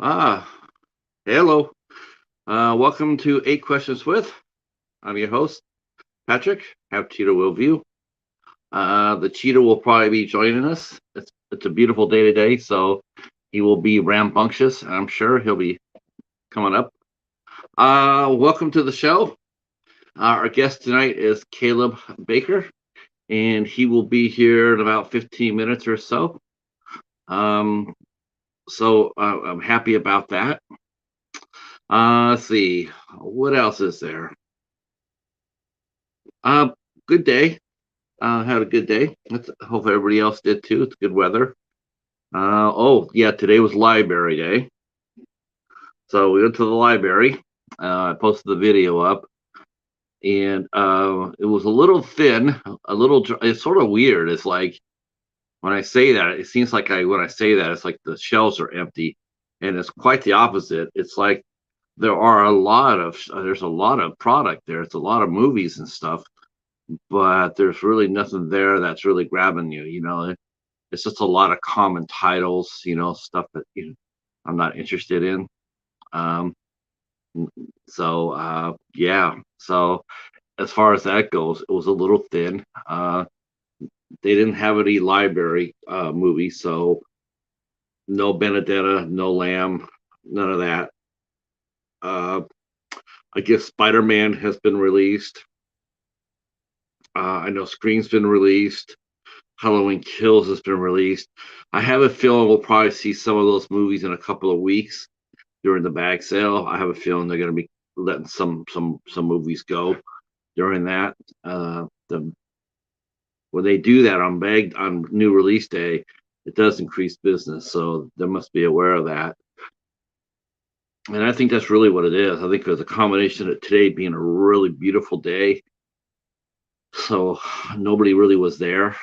Ah, hello. Welcome to Eight Questions with. I'm your host, Patrick. Have Cheetah will view. The Cheetah will probably be joining us. It's a beautiful day today, so he will be rambunctious. I'm sure he'll be coming up. Welcome to the show. Our guest tonight is Caleb Baker, and he will be here in about 15 minutes or so. Um, so I'm happy about that. Let's see, what else is there? Uh, Good day. Had a good day. Hope everybody else did too. It's good weather. Oh yeah, today was library day, so we went to the library. I posted the video up, and it was a little thin, a little. It's sort of weird. It's like when I say that, it seems like when I say that, it's like the shelves are empty, and it's quite the opposite. It's like there's a lot of product there. It's a lot of movies and stuff, but there's really nothing there that's really grabbing you. It's just a lot of common titles, stuff that I'm not interested in. Um, so yeah. So as far as that goes, it was a little thin. They didn't have any library movies, so no Benedetta, no Lamb, none of that. Uh, I guess Spider-Man has been released. I know Scream's been released. Halloween Kills has been released. I have a feeling we'll probably see some of those movies in a couple of weeks during the bag sale. I have a feeling they're going to be letting some movies go during that. The When they do that on new release day, it does increase business, so they must be aware of that. And I think that's really what it is. I think there's a combination of today being a really beautiful day, so nobody really was there.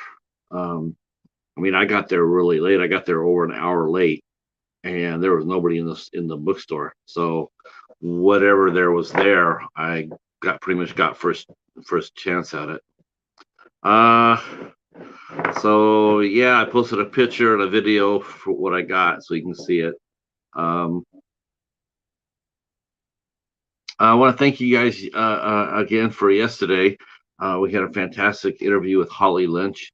Um, I mean, I got there really late. I got there over an hour late, and there was nobody in the bookstore. So whatever there was there, I got pretty much got first chance at it. Uh, so yeah, I posted a picture and a video for what I got, so you can see it. Um, I want to thank you guys again for yesterday. We had a fantastic interview with Holly Lynch.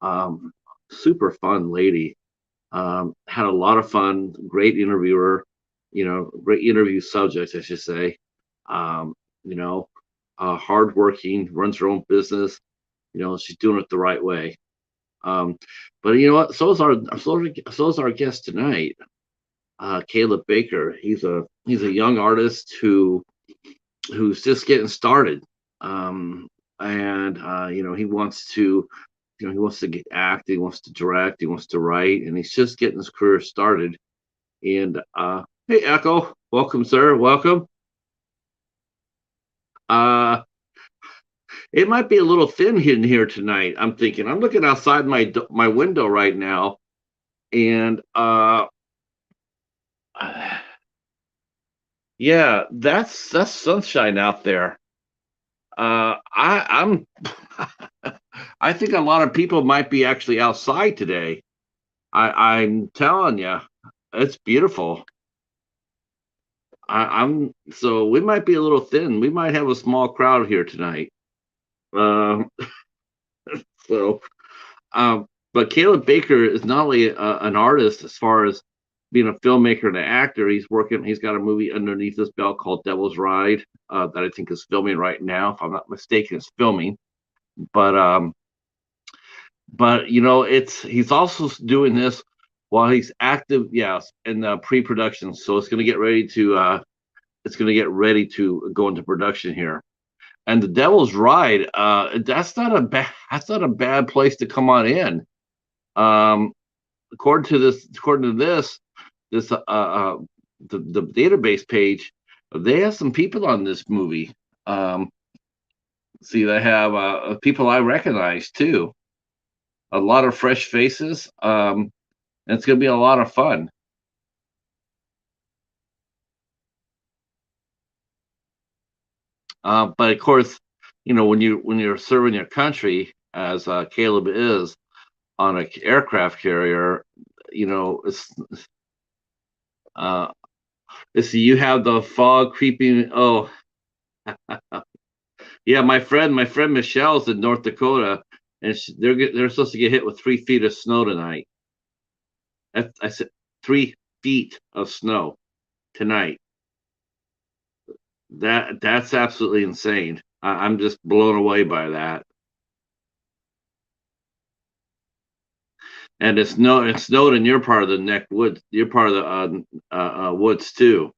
Um, Super fun lady. Had a lot of fun. Great interviewer. Great interview subject, I should say. Um, you know, Hardworking, runs her own business. She's doing it the right way. Um, but you know what? So is our guest tonight, Caleb Baker. He's a young artist who's just getting started. And he wants to get act, he wants to direct, he wants to write, and he's just getting his career started. And hey, Echo, welcome, sir, welcome. Uh, it might be a little thin in here tonight. I'm thinking. I'm looking outside my window right now, and yeah, that's sunshine out there. I'm I think a lot of people might be actually outside today. I'm telling you, it's beautiful. So we might be a little thin. We might have a small crowd here tonight. Um, so, but Caleb Baker is not only an artist as far as being a filmmaker and an actor. He's got a movie underneath his belt called Devil's Ride that I think is filming right now. If I'm not mistaken, it's filming. But he's also doing this while he's active, yes, in pre-production. So it's going to get ready to go into production here. And the Devil's Ride, that's not a bad place to come on in. Um, according to the database page, they have some people on this movie. Um, See, they have people I recognize too. A lot of fresh faces. And it's going to be a lot of fun. But of course, when you're serving your country as Caleb is on an aircraft carrier, it's let's see, you have the fog creeping. Oh, yeah, my friend Michelle's in North Dakota, and they're supposed to get hit with 3 feet of snow tonight. I said 3 feet of snow tonight. That's absolutely insane. I'm just blown away by that. And it snowed in your part of the neck woods, your part of the woods too.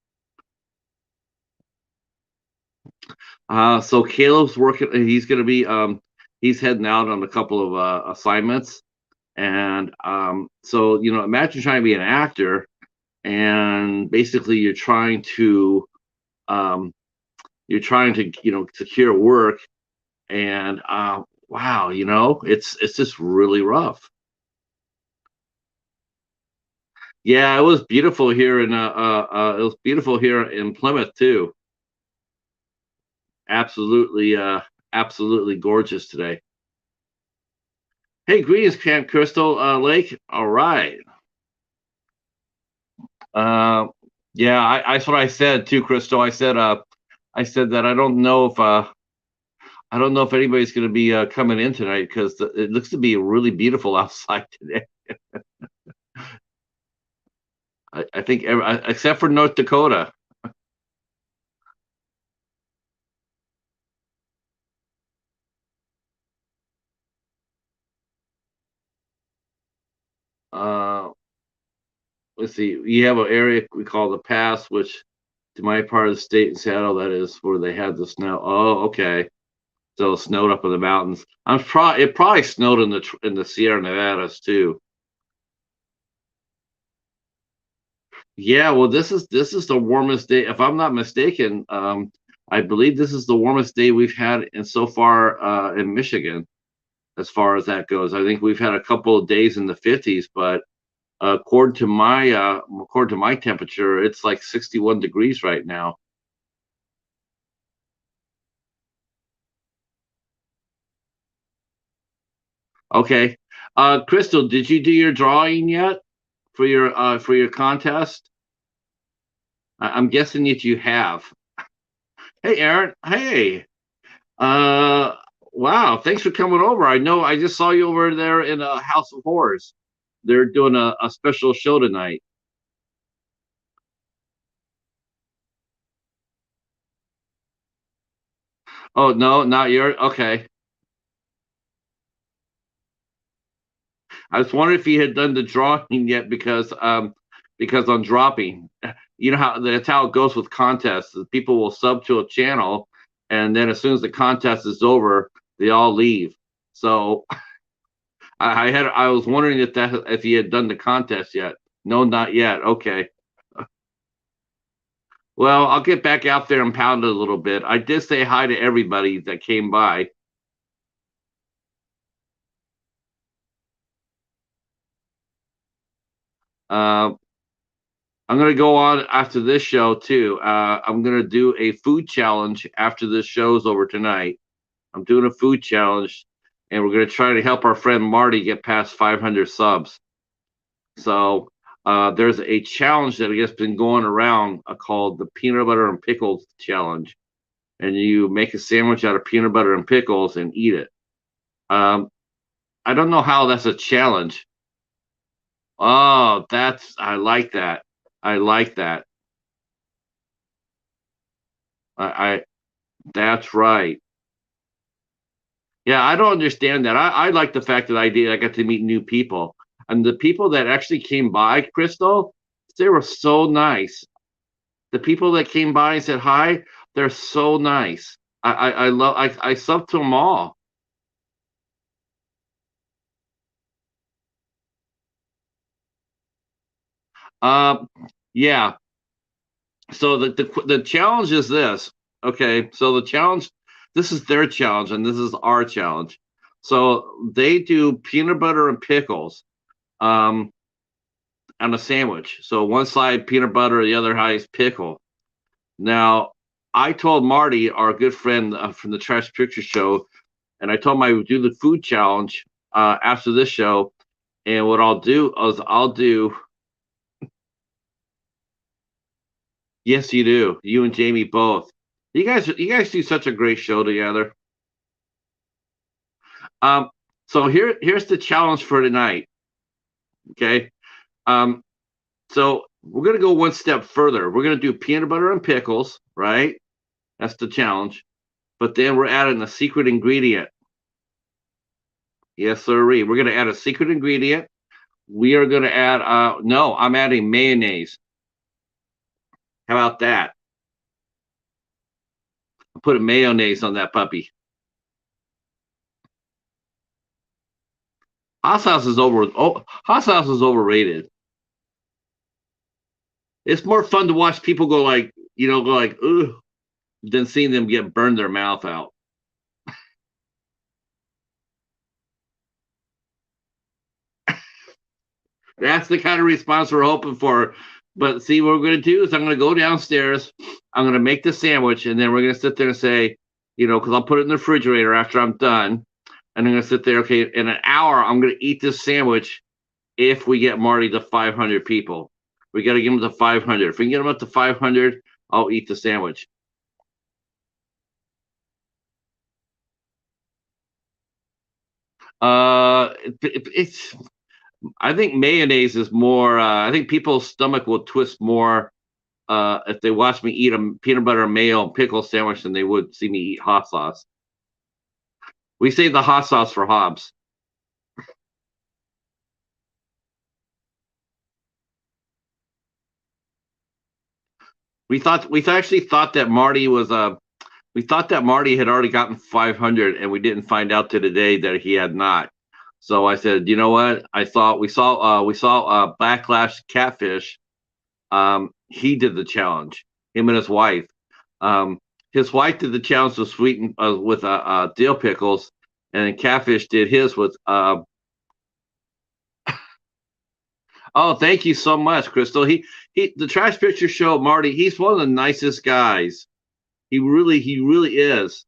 So Caleb's working. He's going to be he's heading out on a couple of assignments, and so imagine trying to be an actor, and basically um, you're trying to secure work, and wow, it's just really rough. Yeah, it was beautiful here in it was beautiful here in Plymouth too. Absolutely, absolutely gorgeous today. Hey, greetings, Camp Crystal Lake. All right. Uh, yeah, that's what I said too, Crystal. I said that I don't know if anybody's going to be coming in tonight because it looks to be really beautiful outside today. I think except for North Dakota. Uh, let's see. We have an area we call the Pass, which to my part of the state in Seattle, that is where they had the snow. Oh, okay. So it snowed up in the mountains. It probably snowed in the Sierra Nevadas too. Yeah, well, this is the warmest day, if I'm not mistaken. I believe this is the warmest day we've had in so far in Michigan, as far as that goes. I think we've had a couple of days in the 50s, but according to my temperature, it's like 61 degrees right now. Okay, Crystal, did you do your drawing yet for your contest? I'm guessing that you have. Hey, Aaron. Hey. Uh, wow. Thanks for coming over. I know I just saw you over there in a House of Horrors. They're doing a special show tonight. Oh, no, not your. Okay. I was wondering if you had done the drawing yet because on dropping, you know that's how it goes with contests. People will sub to a channel, and then as soon as the contest is over, they all leave. So I was wondering if you had done the contest yet. No, not yet. Okay. Well, I'll get back out there and pound it a little bit. I did say hi to everybody that came by. Uh, I'm gonna go on after this show too. I'm gonna do a food challenge after this show's over tonight. I'm doing a food challenge, and we're gonna try to help our friend Marty get past 500 subs. So there's a challenge that I guess been going around called the peanut butter and pickles challenge, and you make a sandwich out of peanut butter and pickles and eat it. Um, I don't know how that's a challenge. Oh, I like that. I like that. I That's right. Yeah, I don't understand that. I like the fact that I got to meet new people. And the people that actually came by, Crystal, they were so nice. The people that came by and said hi, they're so nice. I love I sub to them all. Um, yeah. So the challenge is this. Okay, so the challenge, this is their challenge, and this is our challenge. So they do peanut butter and pickles um, on a sandwich. So one side peanut butter, the other side is pickle. Now, I told Marty, our good friend from the Trash Picture Show, and I told him I would do the food challenge after this show. And what I'll do is Yes, you do. You and Jamie both. You guys do such a great show together. Um, so here's the challenge for tonight. Okay. Um, so we're gonna go one step further. We're gonna do peanut butter and pickles, right? That's the challenge. But then we're adding a secret ingredient. Yes, sir. We're gonna add a secret ingredient. We are gonna add no, I'm adding mayonnaise. How about that? I'm putting mayonnaise on that puppy. Hot sauce is overrated. It's more fun to watch people go like, go like, ugh, than seeing them get burned their mouth out. That's the kind of response we're hoping for. But see, what we're going to do is I'm going to go downstairs. I'm going to make the sandwich, and then we're going to sit there and say, because I'll put it in the refrigerator after I'm done. And I'm going to sit there, okay, in an hour, I'm going to eat this sandwich if we get Marty to 500 people. We got to get him to 500. If we can get him up to 500, I'll eat the sandwich. It's I think mayonnaise is more. I think people's stomach will twist more if they watch me eat a peanut butter mayo and pickle sandwich than they would see me eat hot sauce. We save the hot sauce for Hobbs. We actually thought that Marty was we thought that Marty had already gotten 500, and we didn't find out to today that he had not. So I said, you know what? I thought we saw Backlash Catfish. He did the challenge. Him and his wife. Um, his wife did the challenge with with dill pickles, and then Catfish did his with. Oh, thank you so much, Crystal. The Trash Picture Show, Marty. He's one of the nicest guys. He really is.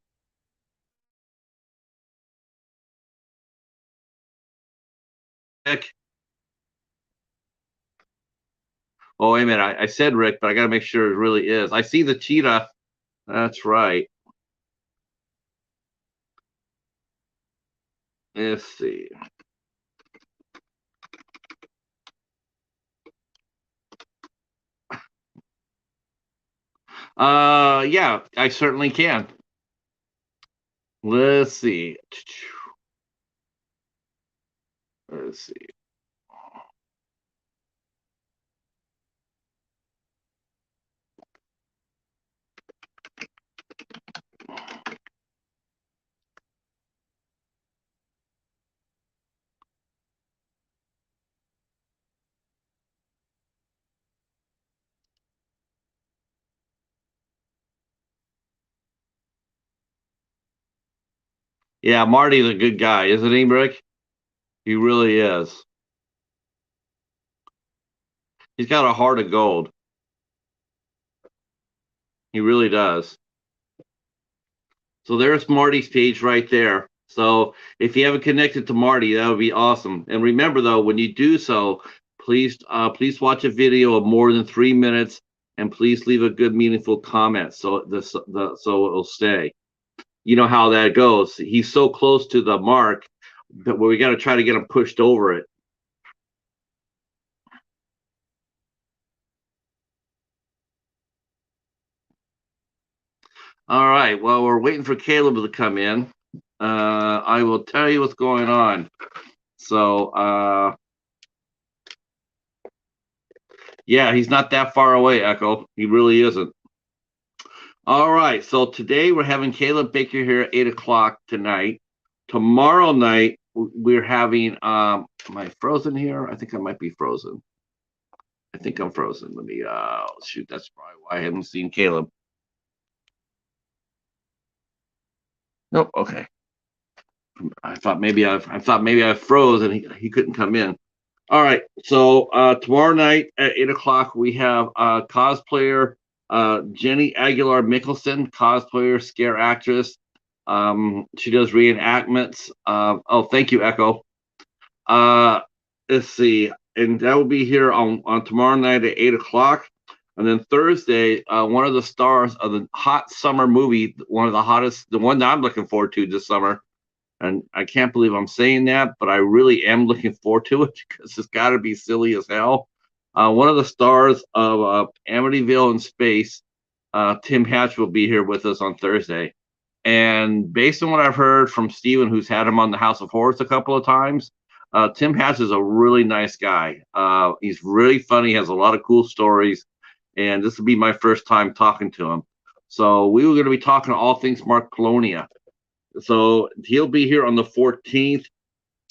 Rick. Oh, wait a minute. I said Rick, but I got to make sure it really is. I see the cheetah. That's right. Let's see. Yeah, I certainly can. Let's see. Let's see. Yeah, Marty's a good guy, isn't he, Rick? He really is. He's got a heart of gold. He really does. So there's Marty's page right there. So if you haven't connected to Marty, that would be awesome. And remember, though, when you do so, please watch a video of more than 3 minutes, and please leave a good, meaningful comment so it'll stay. You know how that goes. He's so close to the mark, but we got to try to get him pushed over it. All right. Well, we're waiting for Caleb to come in. I will tell you what's going on. So, yeah, he's not that far away, Echo. He really isn't. All right. So today we're having Caleb Baker here at 8 o'clock tonight. Tomorrow night we're having. Am I frozen here? I think I might be frozen. I think I'm frozen. Let me. Shoot. That's probably why I haven't seen Caleb. Nope. Okay. I thought maybe I froze and he couldn't come in. All right. So tomorrow night at 8 o'clock we have cosplayer Jenny Aguilar Mickelson, cosplayer, scare actress. She does reenactments. Oh, thank you, Echo. Uh, let's see, and that will be here on tomorrow night at 8 o'clock. And then Thursday, one of the stars of the hot summer movie, one of the hottest, the one that I'm looking forward to this summer. And I can't believe I'm saying that, but I really am looking forward to it because it's got to be silly as hell. One of the stars of Amityville in Space, Tim Hatch, will be here with us on Thursday. And based on what I've heard from Steven, who's had him on the House of Horrors a couple of times, Tim Hatch is a really nice guy. He's really funny, has a lot of cool stories, and this will be my first time talking to him. So we were going to be talking all things Mark Colonia. So he'll be here on the 14th.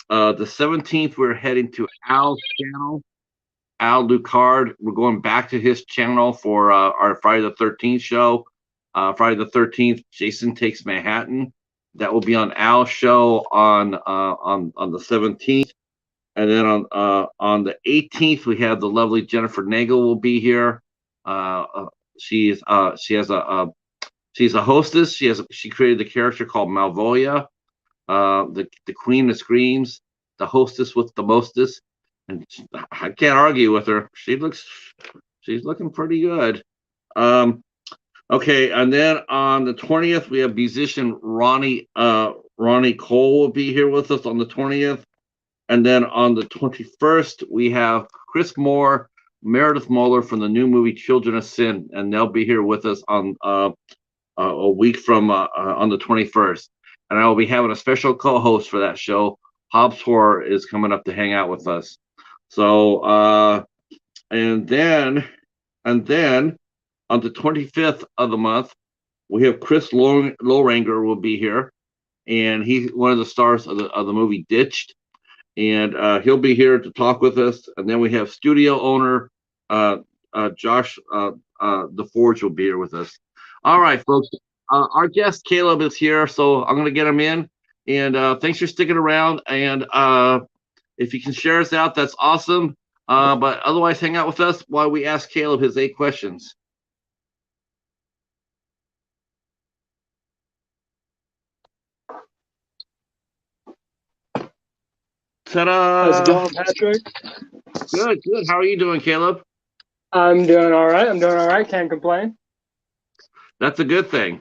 The 17th, we're heading to Al's channel. Al Ducard. We're going back to his channel for our Friday the 13th show. Friday the 13th, Jason Takes Manhattan. That will be on Al's show on the 17th. And then on the 18th, we have the lovely Jennifer Nagel will be here. She's a hostess. She created the character called Malvoya, the Queen of Screams, the hostess with the mostest. And I can't argue with her. She's looking pretty good. Okay, and then on the 20th, we have musician Ronnie Cole will be here with us on the 20th. And then on the 21st, we have Chris Moore, Meredith Muller from the new movie Children of Sin, and they'll be here with us on a week from on the 21st. And I will be having a special co-host for that show. Hobbs Horror is coming up to hang out with us. So and then on the 25th of the month, we have Chris Lowranger will be here, and he's one of the stars of the movie Ditched, and he'll be here to talk with us. And then we have studio owner Josh the Forge will be here with us. All right, folks. Our guest Caleb is here, so I'm going to get him in. And thanks for sticking around. And if you can share us out, that's awesome. But otherwise, hang out with us while we ask Caleb his 8 questions. Ta-da! How's it going, Patrick? Good. How are you doing, Caleb? I'm doing all right. Can't complain. That's a good thing.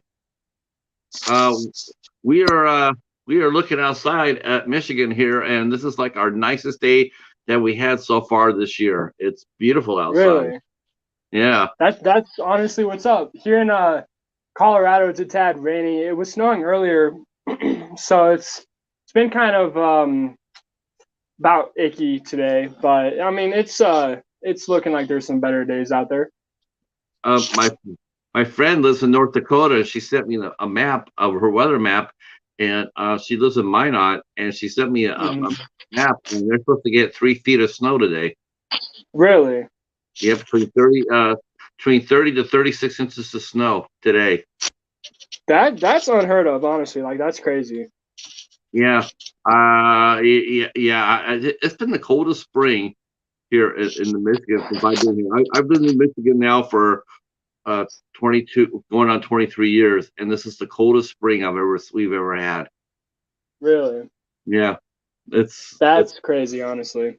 We are looking outside at Michigan here, and this is like our nicest day that we had so far this year. It's beautiful outside. Really? Yeah. That's honestly what's up. Here in Colorado, it's a tad rainy. It was snowing earlier, so it's been kind of about icky today. But I mean, it's looking like there's some better days out there. My friend lives in North Dakota. She sent me a map of her weather map, and she lives in Minot, and she sent me a map, and they're supposed to get 3 feet of snow today. Really? Yeah, between 30 to 36 inches of snow today. That's unheard of, honestly. Like, that's crazy. Yeah. It's been the coldest spring here in the Michigan since I've been here. I've been in Michigan now for 22, going on 23 years, and this is the coldest spring we've ever had. Really? Yeah. That's crazy, honestly.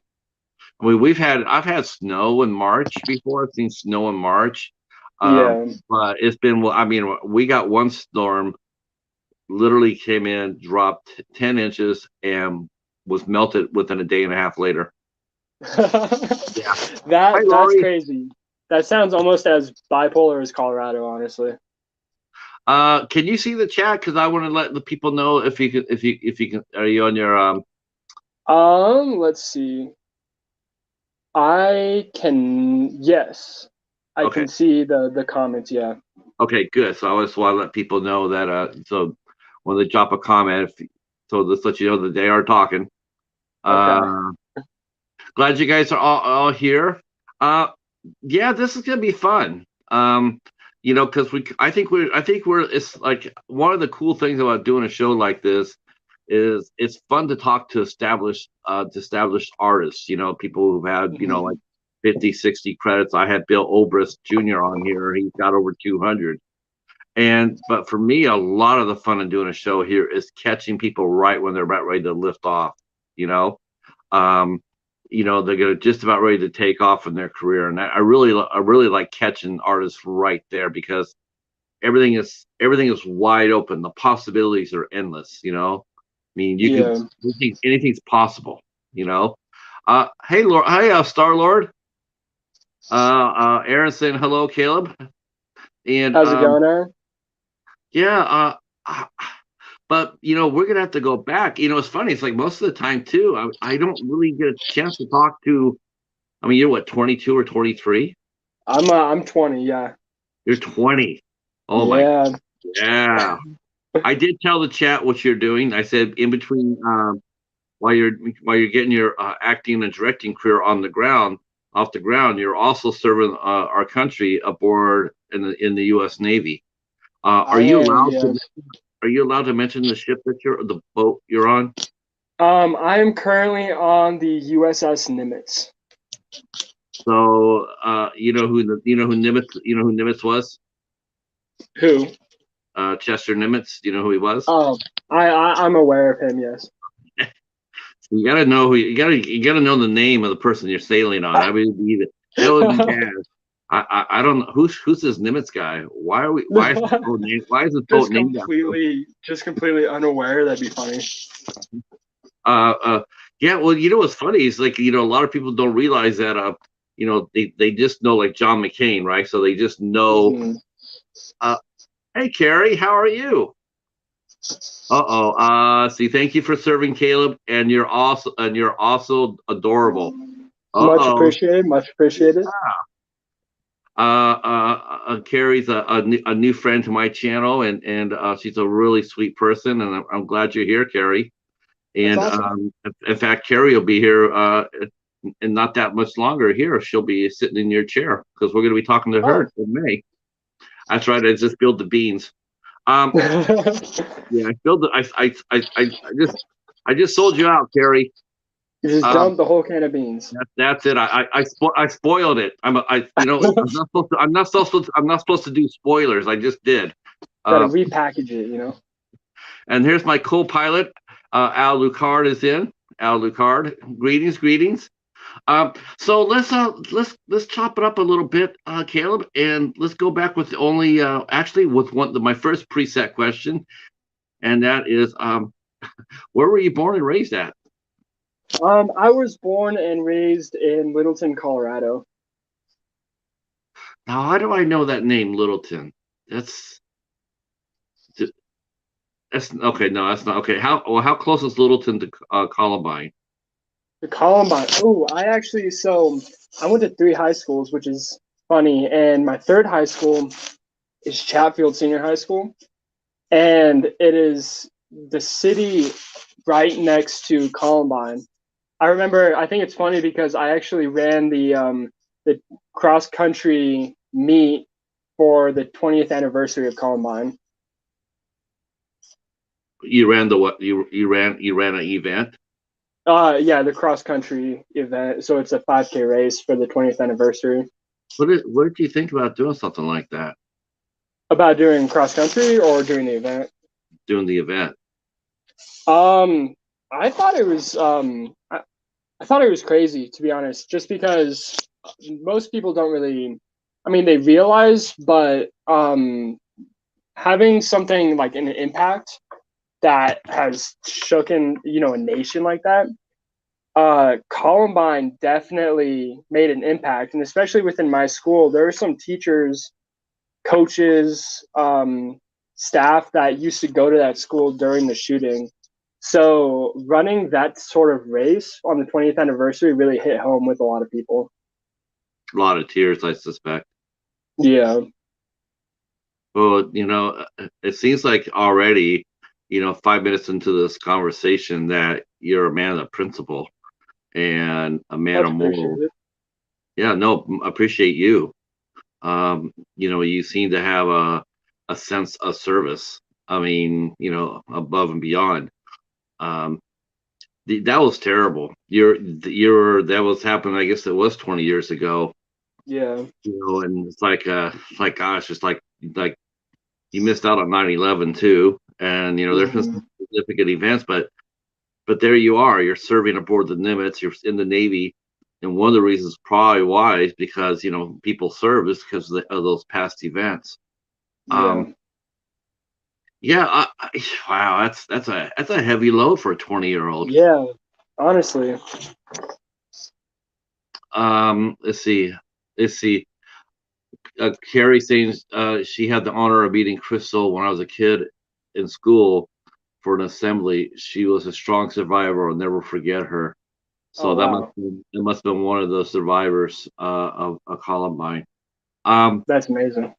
I mean, I've had snow in March before. I've seen snow in March. Yeah. But it's been, I mean, we got one storm, literally came in, dropped 10 inches, and was melted within a day and a half later. Yeah. That's crazy. That sounds almost as bipolar as Colorado, honestly. Can you see the chat? Because I want to let the people know if you can. Are you on your Let's see. I can. Yes, I can see the comments. Yeah. Okay, good. So I just want to let people know that. So when they drop a comment, so let's let you know that they are talking. Okay. Glad you guys are all here. Yeah, this is gonna be fun. You know, because I think it's like one of the cool things about doing a show like this is it's fun to talk to established artists, you know, people who've had, you know, like 50, 60 credits. I had Bill Obrist Jr. on here. He's got over 200. But for me, a lot of the fun in doing a show here is catching people right when they're about ready to lift off, you know. they're gonna just about ready to take off in their career, and I really like catching artists right there because everything is wide open. The possibilities are endless. I mean, you can Yeah. anything's possible. Hey, Lord, hey, Star Lord. Aaron saying hello, Caleb, and How's it going, Aaron? yeah, uh, but we're gonna have to go back. It's funny. It's like most of the time too. I don't really get a chance to talk to. I mean, you're what, 22 or 23? I'm 20. Yeah. You're 20. Oh my, Yeah. yeah. I did tell the chat what you're doing. I said in between, while you're getting your acting and directing career off the ground, you're also serving our country aboard in the U.S. Navy. I am. Yeah. Are you allowed to mention the boat you're on? I am currently on the USS Nimitz. So you know who Nimitz was? Who? Chester Nimitz. Do you know who he was? Oh, I'm aware of him. Yes. You gotta know you gotta know the name of the person you're sailing on. That would be bad. I don't know who's this Nimitz guy. Why is this boat named after him? Just completely unaware. That'd be funny. Yeah. Well, what's funny is like a lot of people don't realize that they just know like John McCain, right? So they just know. Mhm. Hey, Carrie, how are you? See, thank you for serving, Caleb, and you're also adorable. Much Uh-oh. appreciated. Much appreciated. Carrie's a new friend to my channel, and she's a really sweet person, and I'm glad you're here, Carrie. That's And awesome. in fact, Carrie will be here in not that much longer. Here, she'll be sitting in your chair because we're going to be talking to Oh. her in May. That's right. I just spilled the beans. Um, yeah, I spilled the. I just sold you out, Carrie. You just Um, dumped the whole can of beans. that's it. I spoiled it. I'm not supposed to do spoilers. I just did. Got to Uh, repackage it. and here's my co-pilot. Al Lucard is in. Al Lucard, greetings. So let's chop it up a little bit, Caleb, and let's go back with actually with my first preset question, and that is, where were you born and raised at? I was born and raised in Littleton, Colorado. Now, how do I know that name, Littleton? That's that's okay. No, that's not okay. How close is Littleton to Columbine? The Columbine. Oh, I went to 3 high schools, which is funny. And my third high school is Chatfield Senior High School. And it is the city right next to Columbine. I think it's funny because I actually ran the cross country meet for the 20th anniversary of Columbine. You ran the what? You ran an event. Yeah, the cross country event. So it's a 5K race for the 20th anniversary. What did you think about doing something like that? About doing cross country or doing the event? Doing the event. I thought it was I thought it was crazy, to be honest, just because most people don't really, I mean, they realize, but having something like an impact that has shooken, a nation like that, Columbine definitely made an impact. And especially within my school, there are some teachers, coaches, staff that used to go to that school during the shooting. So running that sort of race on the 20th anniversary really hit home with a lot of people. A lot of tears, I suspect. Yeah. Well, it seems like already, 5 minutes into this conversation that you're a man of principle and a man Much of morals. appreciated. Yeah, no, appreciate you. You seem to have a sense of service. I mean, above and beyond. Um, that was terrible. That was happening. I guess it was 20 years ago. Yeah. And it's like gosh, it's like you missed out on 9/11 too. And there's been Mhm. some significant events, but there you are. You're serving aboard the Nimitz. You're in the Navy. And one of the reasons probably why is because people serve is because of those past events. Yeah. Um, yeah, wow, that's a heavy load for a 20-year-old. Yeah. Honestly. Let's see, let's see. Carrie saying she had the honor of meeting Crystal when I was a kid in school for an assembly. She was a strong survivor. I'll never forget her. Oh So wow. that must have been one of the survivors of a Columbine. Um, That's amazing.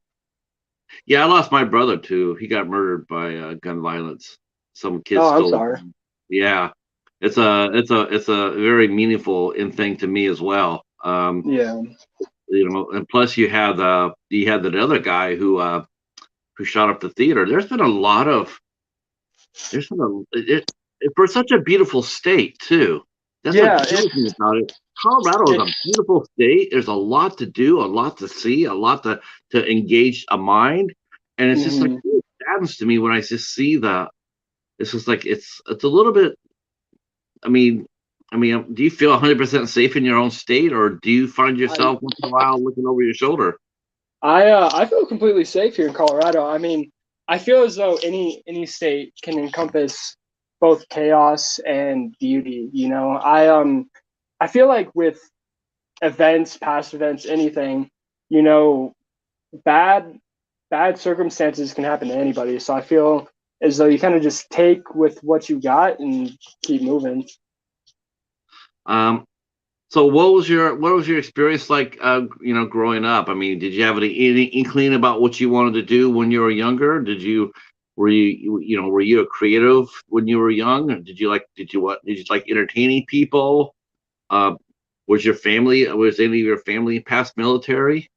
yeah, I lost my brother too. He got murdered by gun violence. Some kid Oh, I'm stole. sorry. Yeah, it's a very meaningful thing to me as well. Yeah. And plus you had that other guy who shot up the theater. There's been for such a beautiful state too. That's what Yeah, kills me about it. Colorado is it a beautiful state. There's a lot to do, a lot to see, a lot to engage a mind, and it's just like mhm. it saddens to me when I just see the. It's just like it's a little bit. I mean, do you feel 100% safe in your own state, or do you find I yourself once in a while looking over your shoulder? I feel completely safe here in Colorado. I mean, I feel as though any state can encompass both chaos and beauty, you know. I feel like with events, past events, anything, you know, bad bad circumstances can happen to anybody. So I feel as though you kind of just take with what you got and keep moving. Um, So what was your experience like growing up? I mean, did you have any inkling about what you wanted to do when you were younger? Were you a creative when you were young? Or did you like entertaining people? Uh was any of your family past military?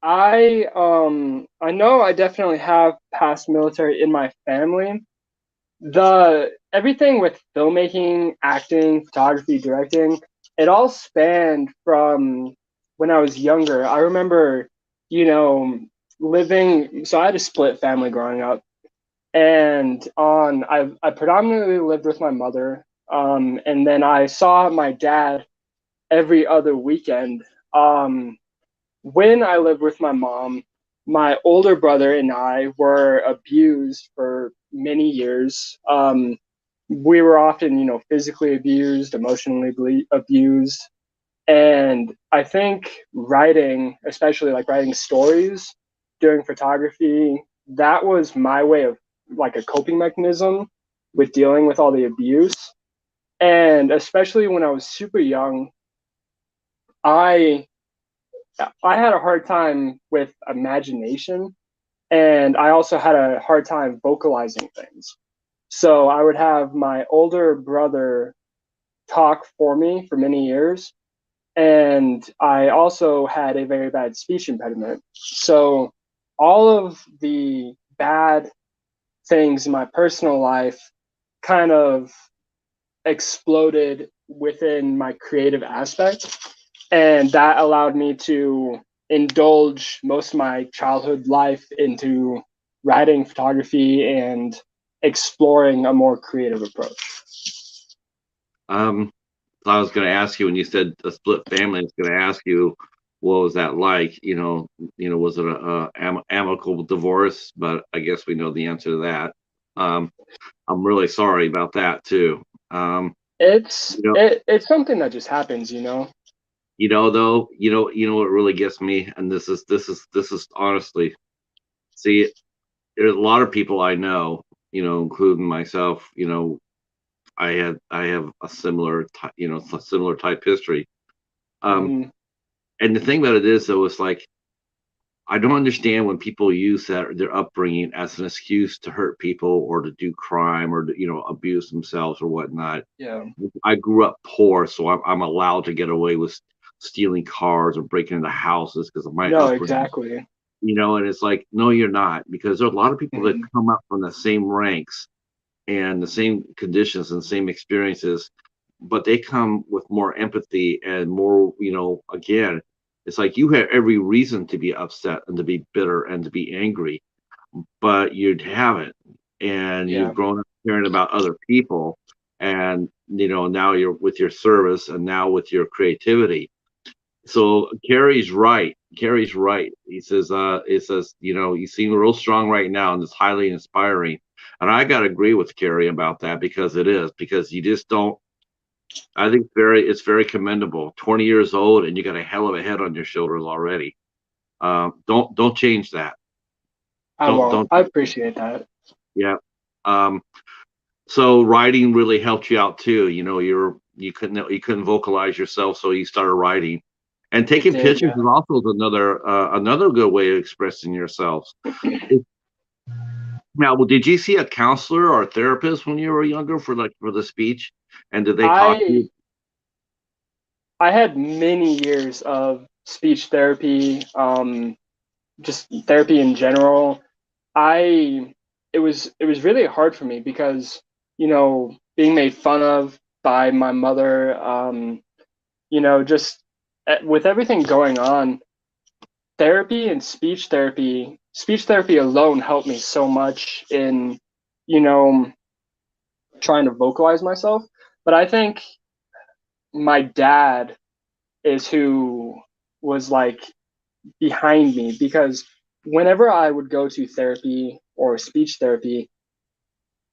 I know I definitely have past military in my family. The everything with filmmaking, acting, photography, directing, it all spanned from when I was younger. I remember, you know, living, so I had a split family growing up, and I predominantly lived with my mother, and then I saw my dad every other weekend. When I lived with my mom, my older brother and I were abused for many years. We were often, physically abused, emotionally abused. And I think writing, especially like writing stories during photography, that was my way of like a coping mechanism with dealing with all the abuse. And especially when I was super young, I I had a hard time with imagination, and I also had a hard time vocalizing things. So I would have my older brother talk for me for many years, and I also had a very bad speech impediment. So all of the bad things in my personal life kind of exploded within my creative aspect, and that allowed me to indulge most of my childhood life into writing, photography, and exploring a more creative approach. Um so I was going to ask you when you said a split family, I was going to ask you what was that like? Was it a amicable divorce? But I guess we know the answer to that. Um, I'm really sorry about that too. Um, It's you know, it's something that just happens, you know. though, what really gets me, and this is honestly, see, there's a lot of people I know, including myself. I have a similar type history. Um, Mm-hmm. and the thing about it is, though, it's like I don't understand when people use their upbringing as an excuse to hurt people or to do crime or to, abuse themselves or whatnot. Yeah. I grew up poor, so I'm allowed to get away with stealing cars or breaking into houses because of my No, upbringing. exactly. And it's like, no, you're not, because there are a lot of people that Mm-hmm. come up from the same ranks and the same conditions and same experiences, but they come with more empathy and more, again, it's like you have every reason to be upset and to be bitter and to be angry, but you haven't. And Yeah. you've grown up caring about other people. and now you're with your service, and now with your creativity. So Carrie's right. Carrie's right. He says, you seem real strong right now, and it's highly inspiring. And I gotta agree with Carrie about that, because you just don't. I think it's very commendable. 20 years old, and you got a hell of a head on your shoulders already. Don't change that. I Don't won't. don't. I appreciate that. Yeah. Um, so writing really helped you out too. You couldn't vocalize yourself, so you started writing. And It taking did, pictures yeah. is also another good way of expressing yourselves. It- Now, well, did you see a counselor or a therapist when you were younger for the speech? And did they talk to I you? I had many years of speech therapy, just therapy in general. I it was really hard for me because being made fun of by my mother, just with everything going on, therapy and speech therapy alone helped me so much in you know trying to vocalize myself. But I think my dad is who was like behind me because whenever I would go to therapy or speech therapy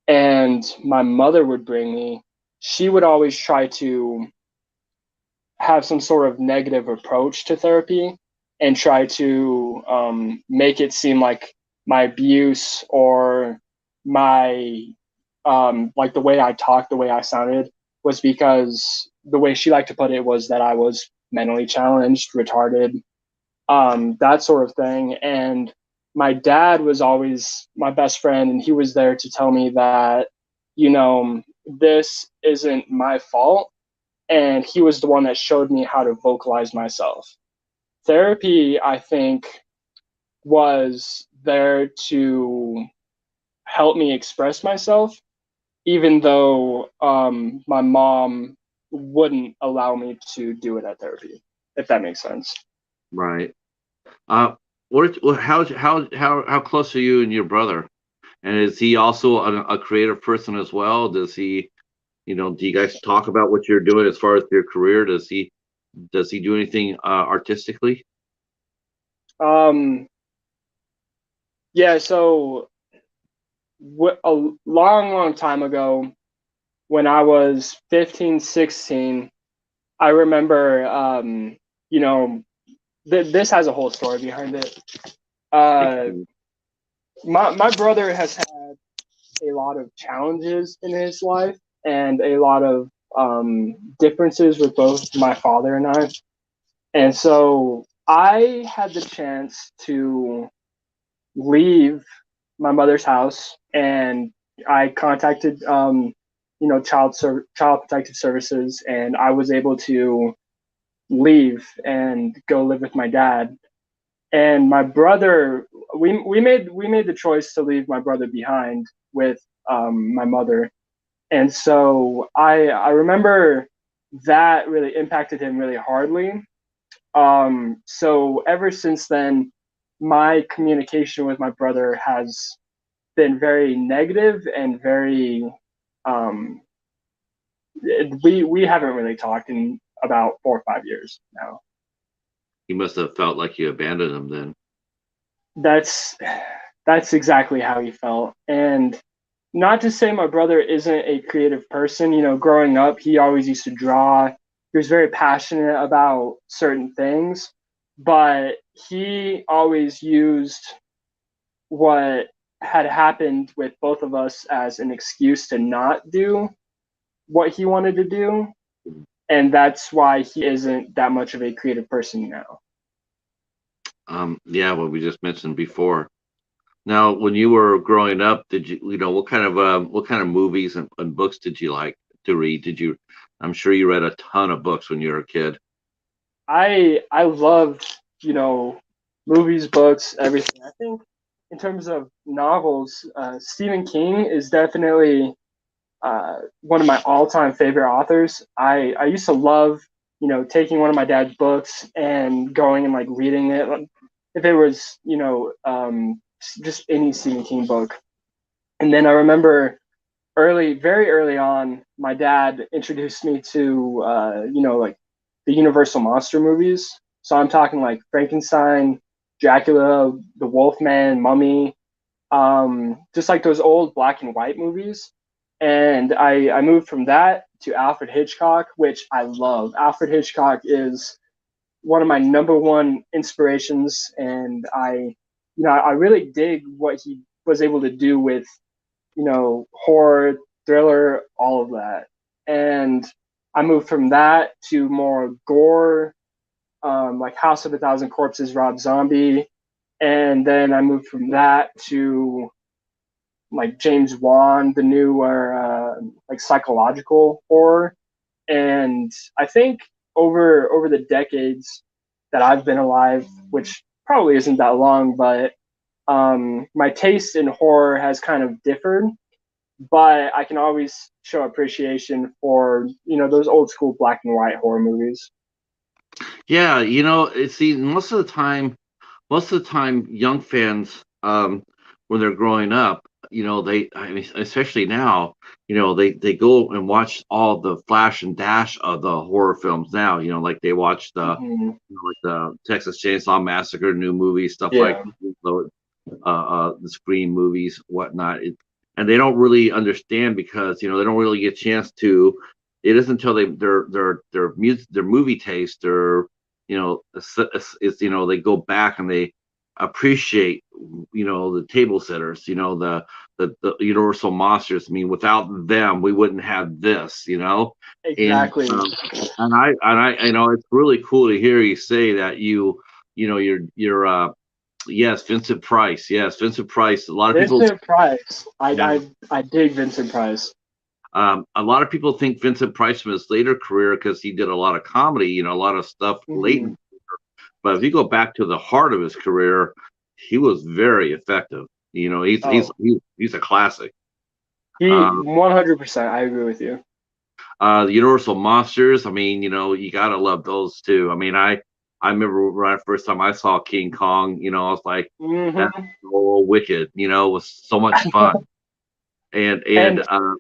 and my mother would bring me, she would always try to have some sort of negative approach to therapy and try to make it seem like my abuse or my like the way I talked, the way I sounded was because the way she liked to put it was that I was mentally challenged, retarded, that sort of thing. And my dad was always my best friend, and he was there to tell me that, this isn't my fault. And he was the one that showed me how to vocalize myself. Therapy, I think, was there to help me express myself, even though my mom wouldn't allow me to do it at therapy, if that makes sense. Right. Uh, how close are you and your brother? And is he also a creative person as well? Do you guys talk about what you're doing as far as your career? Does he do anything artistically? Um, yeah, so a long, long time ago, when I was 15, 16, I remember, you know, this has a whole story behind it. Uh, my brother has had a lot of challenges in his life and a lot of differences with both my father and I. And so I had the chance to leave my mother's house, and I contacted child protective services, and I was able to leave and go live with my dad. And my brother, we made the choice to leave my brother behind with my mother. And so I remember that really impacted him really hardly. So ever since then, my communication with my brother has been very negative and very um, we haven't really talked in about 4 or 5 years now. He must have felt like you abandoned him then. That's that's exactly how he felt. And not to say my brother isn't a creative person. Growing up, he always used to draw. He was very passionate about certain things, but he always used what had happened with both of us as an excuse to not do what he wanted to do. And that's why he isn't that much of a creative person now. Yeah, what we just mentioned before. Now, when you were growing up, did what kind of movies and books did you like to read? I'm sure you read a ton of books when you were a kid. I love, you know, movies, books, everything. I think in terms of novels, Stephen King is definitely one of my all-time favorite authors. I used to love, taking one of my dad's books and going and like reading it. Like, if it was, just any Stephen King book. And then I remember very early on, my dad introduced me to like the Universal monster movies. So I'm talking like Frankenstein, Dracula, the Wolfman, Mummy, just like those old black and white movies. And I moved from that to Alfred Hitchcock, which I love. Alfred Hitchcock is one of my number one inspirations, and I really dig what he was able to do with horror, thriller, all of that. And I moved from that to more gore, like House of a Thousand Corpses, Rob Zombie. And then I moved from that to like James Wan, the newer like psychological horror. And I think over the decades that I've been alive, which probably isn't that long, but my taste in horror has kind of differed, but I can always show appreciation for those old school black and white horror movies. Yeah, see, most of the time, young fans, when they're growing up, I mean, especially now, they go and watch all the flash and dash of the horror films now. Like they watch Mm-hmm. like the Texas Chainsaw Massacre, new movies, stuff like Yeah, the Scream movies, whatnot. And they don't really understand because they don't really get a chance to. It isn't until their movie taste, they go back and they appreciate the table setters, the Universal monsters. I mean, without them, we wouldn't have this, and exactly. it's really cool to hear you say that you're yes, Vincent Price. Yes, Vincent Price. A lot of people, Vincent Price. yeah, I dig Vincent Price. a lot of people think Vincent Price from his later career because he did a lot of comedy, a lot of stuff late. Mm-hmm. But if you go back to the heart of his career, he was very effective. Oh, He's a classic. he Um, 100%. I agree with you. the Universal monsters. I mean, you gotta love those too. I mean, I remember right first time I saw King Kong. I was like, that's Mm-hmm. so wicked. It was so much fun. And and And uh,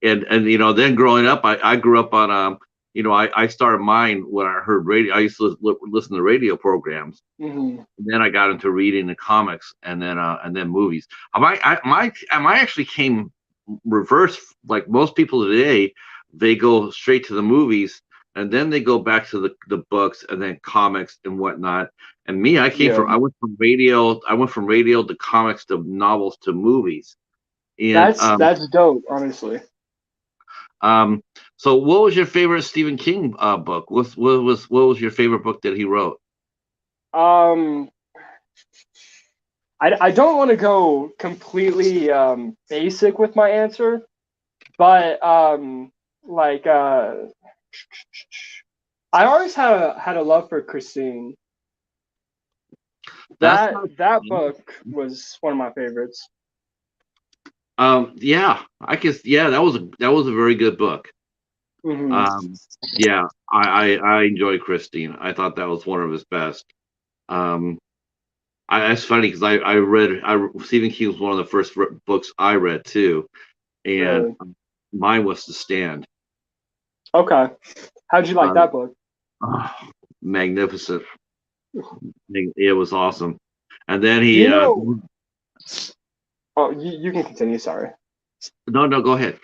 and then growing up, I grew up on I started mine when I heard radio. I used to listen to radio programs. mhm. And then I got into reading the comics, and then movies. I actually came reverse, like most people today. They go straight to the movies, and then they go back to the books, and then comics and whatnot. And me, Yeah, I went from radio. I went from radio to comics to novels to movies. And that's dope, honestly. um, so what was your favorite Stephen King book? What was your favorite book that he wrote? Um, I don't want to go completely basic with my answer, but like I always had a love for Christine. That's That not. that book was one of my favorites. Yeah, I guess. Yeah, that was a very good book. Hmm. Um, yeah, I enjoy Christine. I thought that was one of his best. Um, that's funny because Stephen King was one of the first books I read too, and Really? mine was The Stand. Okay. How'd you like Uh, that book? oh, magnificent. It was awesome. And then Do he you know? Oh, you can continue. Sorry. no, no, go ahead.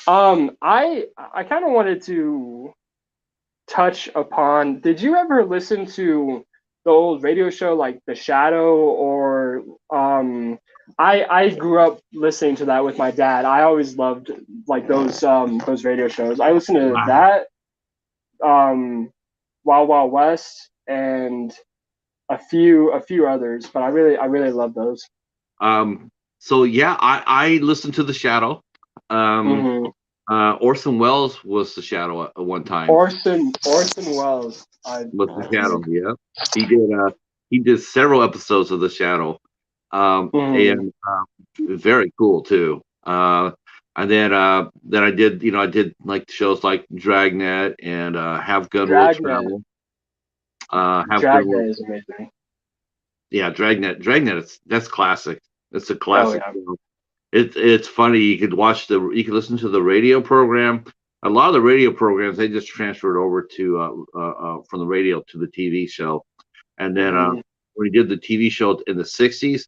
I kind of wanted to touch upon. Did you ever listen to the old radio show like The Shadow or I grew up listening to that with my dad. I always loved like those radio shows. I listened to Wow. that, Wild Wild West, and a few others, but I really love those. So yeah, I listened to The Shadow. Um, Hmm. Orson Welles was The Shadow at one time. Orson Welles. I Was The Shadow, yeah. He did he did several episodes of The Shadow. Mhm. And very cool too. And then I did like shows like Dragnet and Have Gun Will Dragnet. Travel. Have Gun Will, Dragnet is amazing. yeah, Dragnet. Dragnet, that's classic. It's a Oh classic yeah. film. It's funny. You could listen to the radio program. A lot of the radio programs they just transferred over to from the radio to the TV show, and then Mhm. when he did the TV show in the '60s,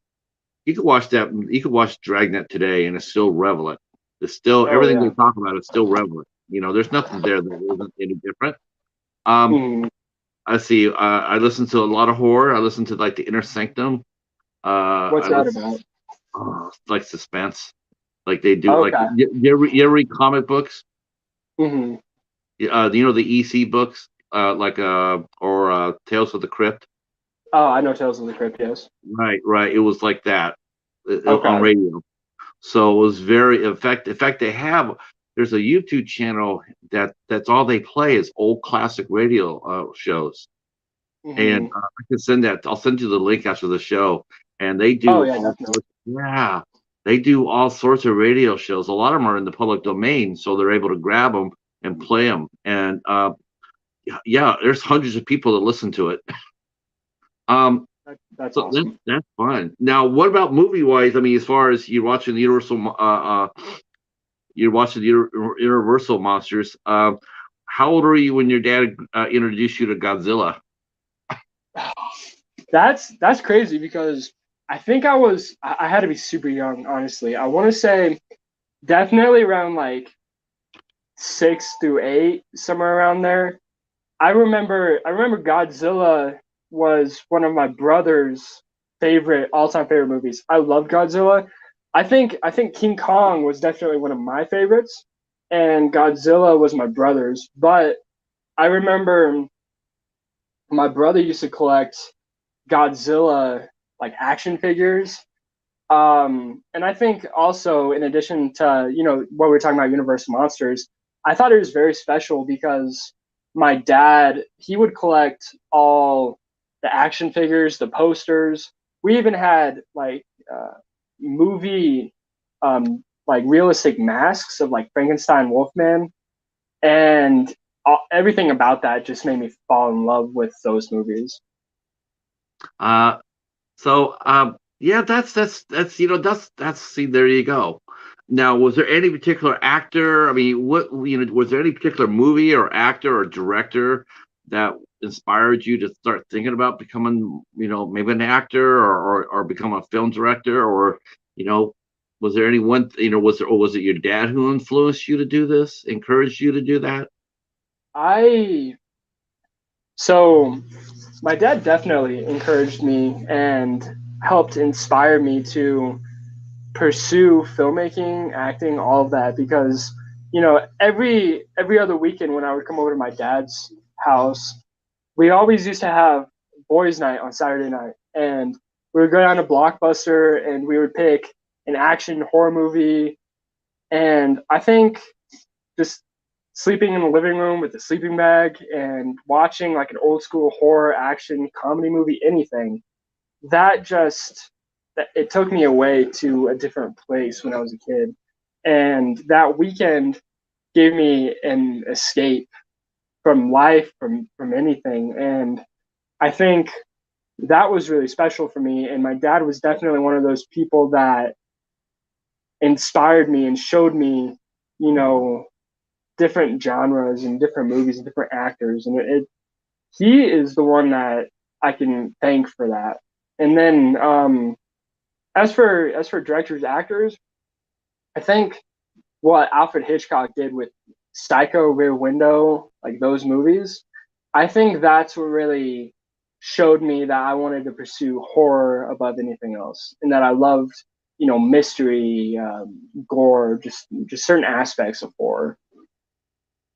you could watch that. You could watch Dragnet today, and it's still relevant. It's still Oh everything they yeah. talk about is still relevant. There's nothing there that isn't any different. Um, Mhm. I see. I listen to a lot of horror. I listen to like the Inner Sanctum. What's I that listen about? like suspense, like they do. Like Okay. you ever read comic books? Hmm. The EC books, like or Tales of the Crypt. Oh, I know Tales of the Crypt. Yes. Right, right. It was like that on Okay. radio. So it was very in fact there's a YouTube channel that's all they play is old classic radio shows. And Hmm. I can send that. I'll send you the link after the show. And they Oh do yeah, all definitely. sorts. Yeah, they do all sorts of radio shows. A lot of them are in the public domain, so they're able to grab them and play them. And yeah, there's hundreds of people that listen to it. Um, That's so awesome. that's fun. Now, what about movie wise? I mean, as far as you're watching the Universal monsters. How old were you when your dad introduced you to Godzilla? That's crazy because I think I had to be super young, honestly. I want to say definitely around like 6 through 8, somewhere around there. I remember Godzilla was one of my brother's favorite all-time favorite movies. I love Godzilla. I think King Kong was definitely one of my favorites, and Godzilla was my brother's. But I remember my brother used to collect Godzilla like action figures. And I think also in addition to, what we're talking about Universal Monsters, I thought it was very special because my dad, he would collect all the action figures, the posters. We even had like movie like realistic masks of like Frankenstein Wolfman, and everything about that just made me fall in love with those movies. Uh, yeah, that's that's see there you go. Now, was there any particular actor? I mean, was there any particular movie or actor or director that inspired you to start thinking about becoming, maybe an actor or become a film director or, you know, was there anyone, was it your dad who influenced you to do this, encouraged you to do that? I So my dad definitely encouraged me and helped inspire me to pursue filmmaking, acting, all of that because every other weekend when I would come over to my dad's house, we always used to have boys' night on Saturday night, and we would go down to Blockbuster and we would pick an action horror movie. And I think just sleeping in the living room with a sleeping bag and watching like an old school horror action comedy movie, anything, that just it took me away to a different place when I was a kid. And that weekend gave me an escape from life, from anything. And I think that was really special for me. And my dad was definitely one of those people that inspired me and showed me, you know, different genres and different movies and different actors, and he is the one that I can thank for that. And then as for directors, actors, I think what Alfred Hitchcock did with Psycho, Rear Window, like those movies, I think that's what really showed me that I wanted to pursue horror above anything else, and that I loved, mystery, gore, just certain aspects of horror.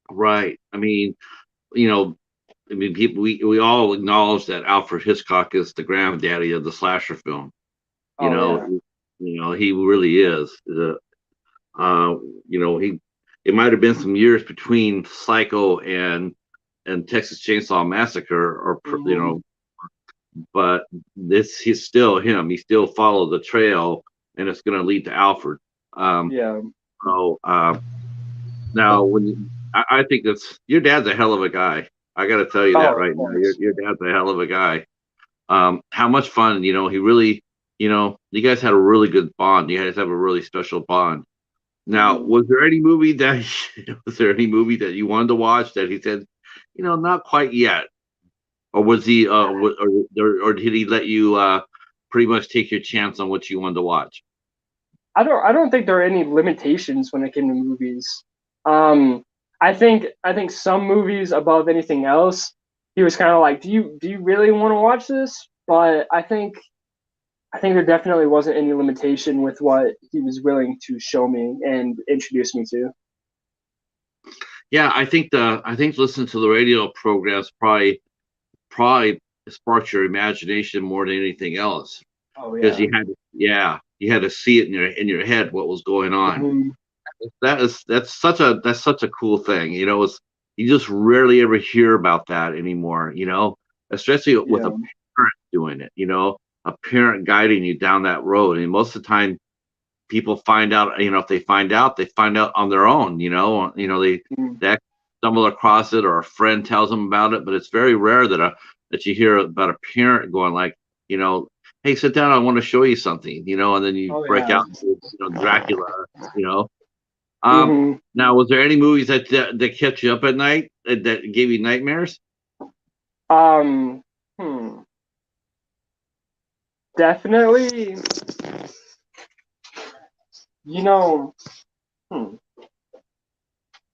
Right. You know, people, we all acknowledge that Alfred Hitchcock is the granddaddy of the slasher film. You Oh know, yeah. he really is. Uh, he it might have been some years between Psycho and Texas Chainsaw Massacre, Mm-hmm. but this he's still him. He still followed the trail, and it's going to lead to Alfred. Um, Yeah. so now, I think that's your dad's a hell of a guy. I got to tell you that Oh, right now. Your thanks. your dad's a hell of a guy. How much fun, he really you guys had a really good bond. You guys have a really special bond. Now, Mhm. was there any movie that was there any movie that you wanted to watch that he said, not quite yet, or was he, or did he let you pretty much take your chance on what you wanted to watch? I don't think there are any limitations when it came to movies. Um, I think some movies above anything else, he was kind of like, do you really want to watch this? But I think there definitely wasn't any limitation with what he was willing to show me and introduce me to. Yeah, I think listening to the radio programs probably sparked your imagination more than anything else, Oh because yeah. you had to see it in your head what was going on. Mhm. That's such a cool thing. You just rarely ever hear about that anymore. Especially with a Yeah. parent doing it. A parent guiding you down that road. And most of the time, people find out. If they find out on their own. Mhm. They stumble across it, or a friend tells them about it. But it's very rare that you hear about a parent going like, you know, hey, sit down. I want to show you something. And then you Oh break yeah. out into, Dracula. You know um, Hmm. Now, was there any movies that kept you up at night, that gave you nightmares? Um. Hmm. Definitely. You know. Hmm.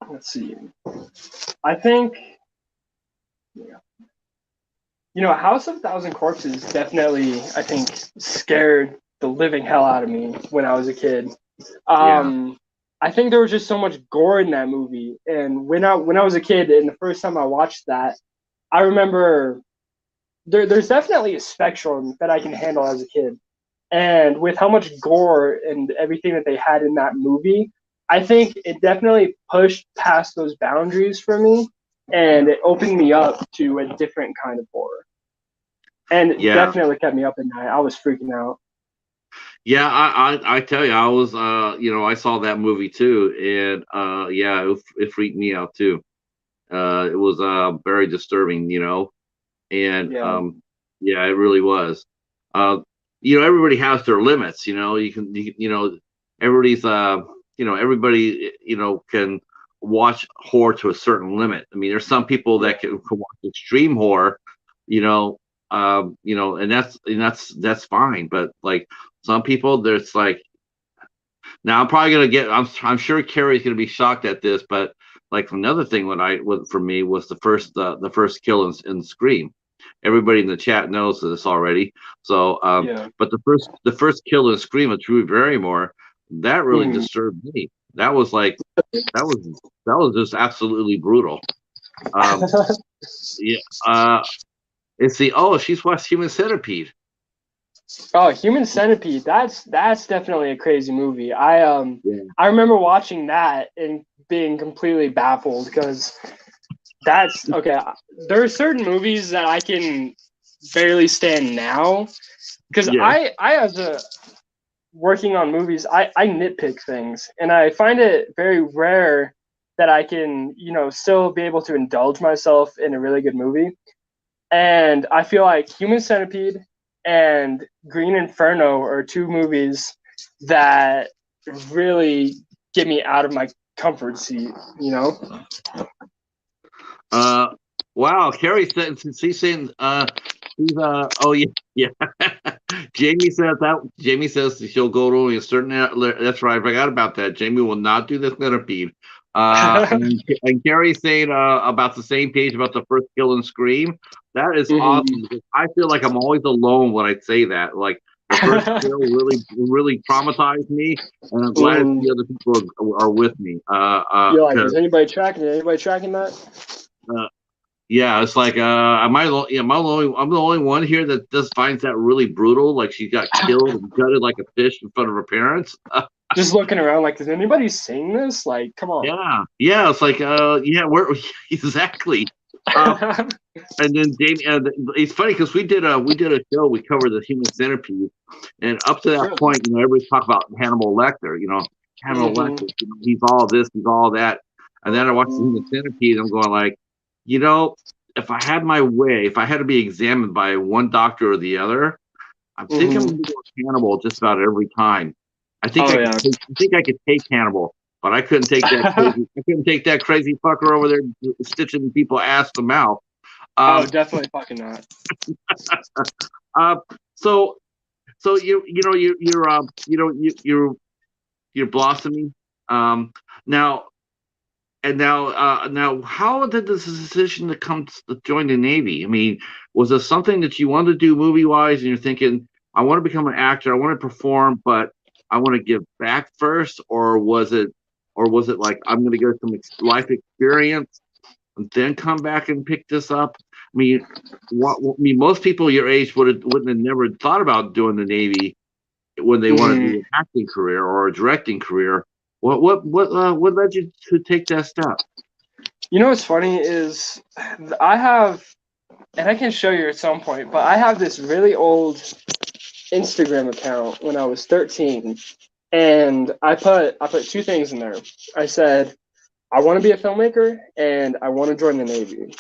Let's see. I think. House of a Thousand Corpses definitely, I think, scared the living hell out of me when I was a kid. Yeah, Um, I think there was just so much gore in that movie, and when I was a kid, and the first time I watched that, I remember there's definitely a spectrum that I can handle as a kid, and with how much gore and everything that they had in that movie, I think it definitely pushed past those boundaries for me, and it opened me up to a different kind of horror, and it yeah, definitely kept me up at night. I was freaking out. yeah. I tell you, I was, I saw that movie too, and yeah, it freaked me out too. It was very disturbing, and Yeah. yeah, it really was. Uh, everybody has their limits. Everybody's everybody can watch horror to a certain limit. I mean, there's some people Yeah. that can watch extreme horror, you know, and that's fine. But like some people, there's like, now I'm probably gonna get. I'm sure Carrie's gonna be shocked at this, but like another thing for me was the first kill in Scream. Everybody in the chat knows this already. So, Yeah. but the first kill in Scream of Drew Barrymore, that really Mhm. disturbed me. That was like that was that was just absolutely brutal. Um, yeah. It's the she's watched Human Centipede. Oh, Human Centipede. That's definitely a crazy movie. Yeah. I remember watching that and being completely baffled because that's okay. There are certain movies that I can barely stand now because Yeah. I as a working on movies, I nitpick things and I find it very rare that I can, still be able to indulge myself in a really good movie. And I feel like Human Centipede and Green Inferno are two movies that really get me out of my comfort seat, you know? Uh, wow, Carrie said, she's saying, she's oh yeah, yeah. Jamie says she'll go to only a certain. That's right. I forgot about that. Jamie will not do the centipede. And Carrie's saying about the same page about the first kill and Scream. That is Mhm. awesome, because I feel like I'm always alone when I say that. Like the first kill really traumatized me, and I'm glad Mhm. the other people are with me. You're like, is Because anybody tracking it? Anybody tracking that? yeah, it's like, I'm the only one here that just finds that really brutal. Like she got killed and gutted like a fish in front of her parents. Just looking around, like, is anybody seeing this? Like, come on. Yeah, yeah, it's like, yeah, we're exactly. Uh, and then Jamie, it's funny because we did a show. We covered the Human Centipede, and up to that Really? point, everybody talked about Hannibal Lecter. Hannibal Hmm. Lecter. He's all this, he's all that. And then I watched the Human Centipede. I'm going like, you know, if I had my way, if I had to be examined by one doctor or the other, I'm thinking I'm Hmm. gonna go with Hannibal just about every time. Oh yeah. I think I could take Hannibal, but I couldn't take that crazy. I couldn't take that crazy fucker over there stitching people ass to mouth. Oh, Um, definitely fucking not. uh, so you know you're blossoming. Um, now now, how did this decision to come to join the Navy? I mean, was this something that you wanted to do movie wise, and you're thinking, I want to become an actor, I want to perform, but I want to give back first, or was it like I'm going to get some life experience and then come back and pick this up? I mean, I mean, most people your age wouldn't have never thought about doing the Navy when they want to Hmm. do an acting career or a directing career. What led you to take that step? You know what's funny is I have, and I can show you at some point, but I have this really old Instagram account when I was 13, and I put two things in there. I said I want to be a filmmaker and I want to join the Navy.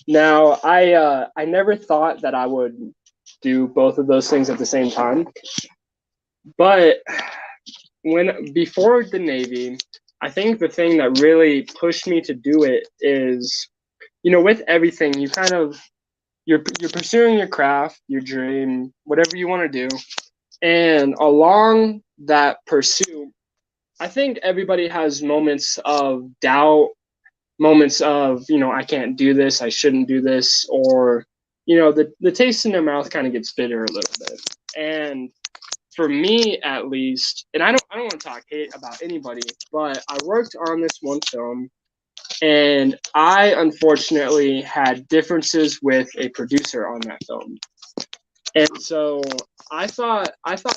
Now I never thought that I would do both of those things at the same time, but when before the Navy, I think the thing that really pushed me to do it is, with everything, you kind of you're pursuing your craft, your dream, whatever you want to do, and along that pursuit, I think everybody has moments of doubt, moments of, I can't do this, I shouldn't do this, or the taste in their mouth kind of gets bitter a little bit. And for me at least, and I don't want to talk hate about anybody, but I worked on this one film and I unfortunately had differences with a producer on that film. And so I thought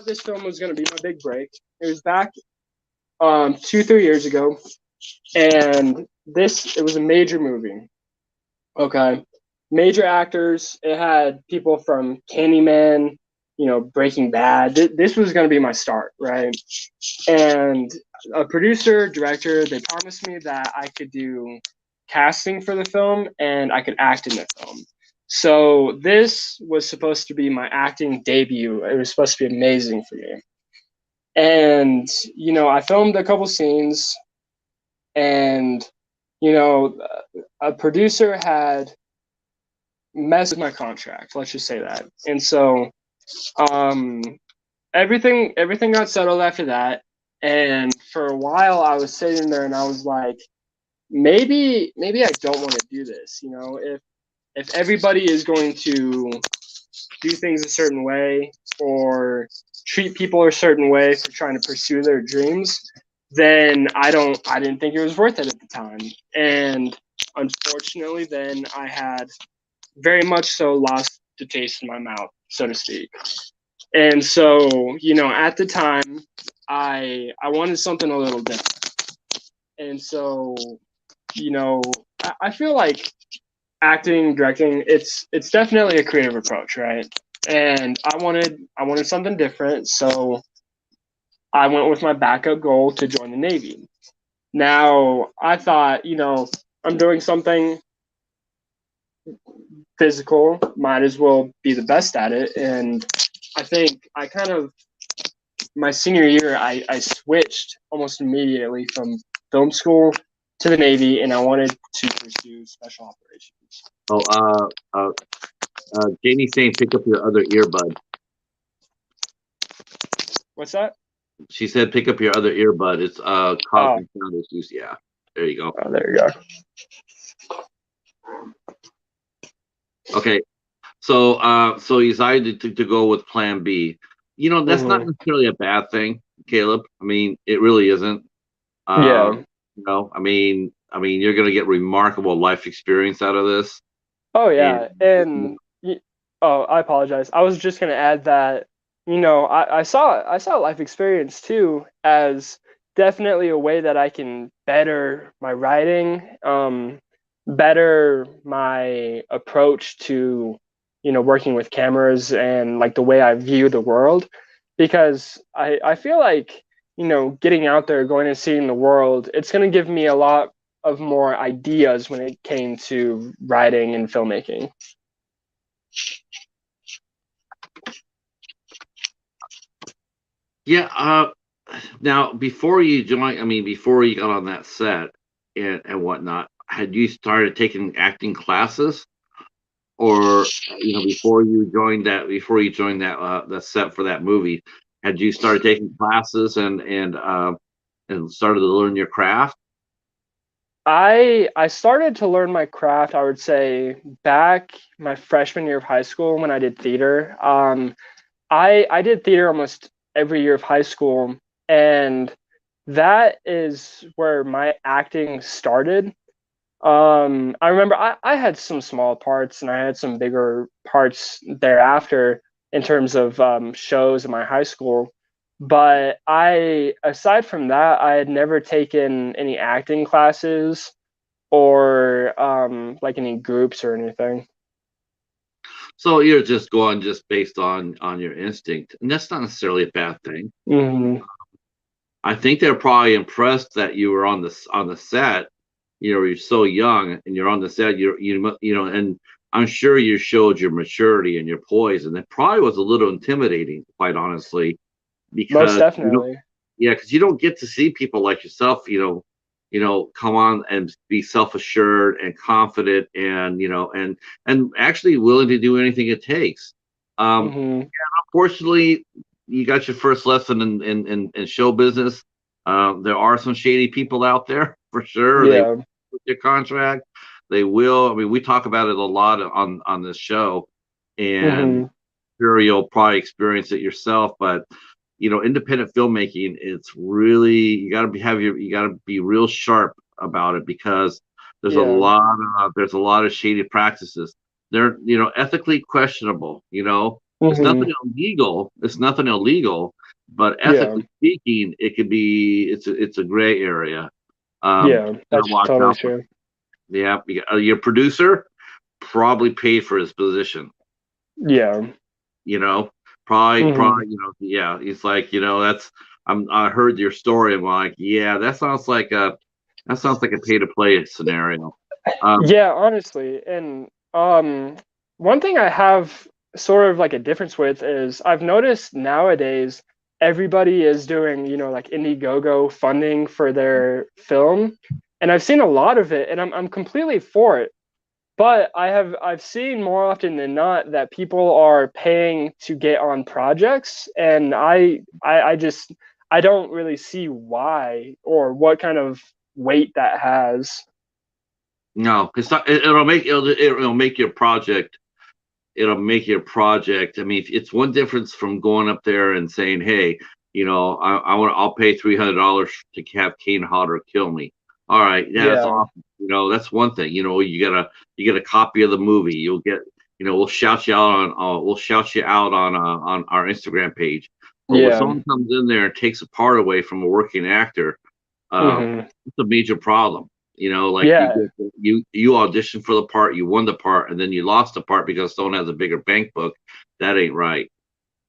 this film was going to be my big break. It was back 2 3 years ago, and it was a major movie. Okay, major actors. It had people from Candyman, Breaking Bad. This was going to be my start, right? And a producer, director, they promised me that I could do casting for the film and I could act in the film. So this was supposed to be my acting debut. It was supposed to be amazing for me. And I filmed a couple scenes, and a producer had messed with my contract. Let's just say that. And so um, everything got settled after that. And for a while, I was sitting there and I was like, maybe I don't want to do this. If everybody is going to do things a certain way or treat people a certain way for trying to pursue their dreams, then I didn't think it was worth it at the time. And unfortunately, then I had very much so lost the taste in my mouth, so to speak. And so, at the time, I wanted something a little different. And so, you know, I feel like acting, directing, it's definitely a creative approach, right? And I wanted something different, so I went with my backup goal to join the Navy. Now, I thought, I'm doing something physical, might as well be the best at it. And I think I kind of, my senior year, I switched almost immediately from film school to the Navy, and I wanted to pursue special operations. Oh, Jamie's saying pick up your other earbud. What's that? She said pick up your other earbud. It's Oh, causing sound issues. Yeah, there you go. oh, there you go. Okay, so you decided to go with Plan B. You know, that's not Hmm. necessarily a bad thing, Caleb. I mean, it really isn't. Yeah. I mean, you're gonna get remarkable life experience out of this, Oh and yeah, and oh, I apologize. I was just gonna add that I saw life experience too as definitely a way that I can better my writing, better my approach to working with cameras and like the way I view the world, because I feel like getting out there, going and seeing the world, it's gonna give me a lot of more ideas when it came to writing and filmmaking. Yeah. Now, before you joined, I mean, before you got on that set and whatnot, had you started taking acting classes, or before you joined that set for that movie, had you started taking classes and started to learn your craft? I started to learn my craft, I would say, back my freshman year of high school when I did theater. I did theater almost every year of high school, and that is where my acting started. I remember I had some small parts and I had some bigger parts thereafter in terms of shows in my high school. But aside from that, I had never taken any acting classes or like any groups or anything. So you're just going just based on your instinct, and that's not necessarily a bad thing. Hmm. I think they're probably impressed that you were on the set. You're so young and you're on the set. And I'm sure you showed your maturity and your poise, and it probably was a little intimidating, quite honestly, Most because definitely. because you don't get to see people like yourself, come on and be self-assured and confident, and and actually willing to do anything it takes. Um, Hmm. Fortunately, you got your first lesson in show business. There are some shady people out there for sure. They Yeah. with your contract, they will. I mean, we talk about it a lot on this show, and Hmm. sure you'll probably experience it yourself. But independent filmmaking, it's really you got to be real sharp about it, because Yeah. there's a lot of shady practices. They're ethically questionable. It's Hmm. nothing illegal. It's nothing illegal, but Yeah. ethically speaking, it's a gray area. Yeah. Gotta That's watch totally out for. true. Yeah, your producer probably paid for his position. Yeah. you know probably Hmm. yeah, he's like, that's I heard your story. I'm like, yeah, that sounds like a pay to play scenario. um Yeah, honestly. And one thing I have sort of like a difference with is I've noticed nowadays everybody is doing, like Indiegogo funding for their film. And I've seen a lot of it and I'm completely for it. But I've seen more often than not that people are paying to get on projects, and I just I don't really see why or what kind of weight that has. no, it's not. It'll make your project. It'll make your project. I mean, it's one difference from going up there and saying, hey, I'll pay $300 to have Kane Hodder kill me. All right, yeah, that's Yeah. awesome. That's one thing. You get a copy of the movie. You'll get, we'll shout you out on our Instagram page. But when Yeah. someone comes in there and takes a part away from a working actor, uh, Hmm. it's a major problem. Like Yeah. you auditioned for the part, you won the part, and then you lost the part because someone has a bigger bank book. That ain't right.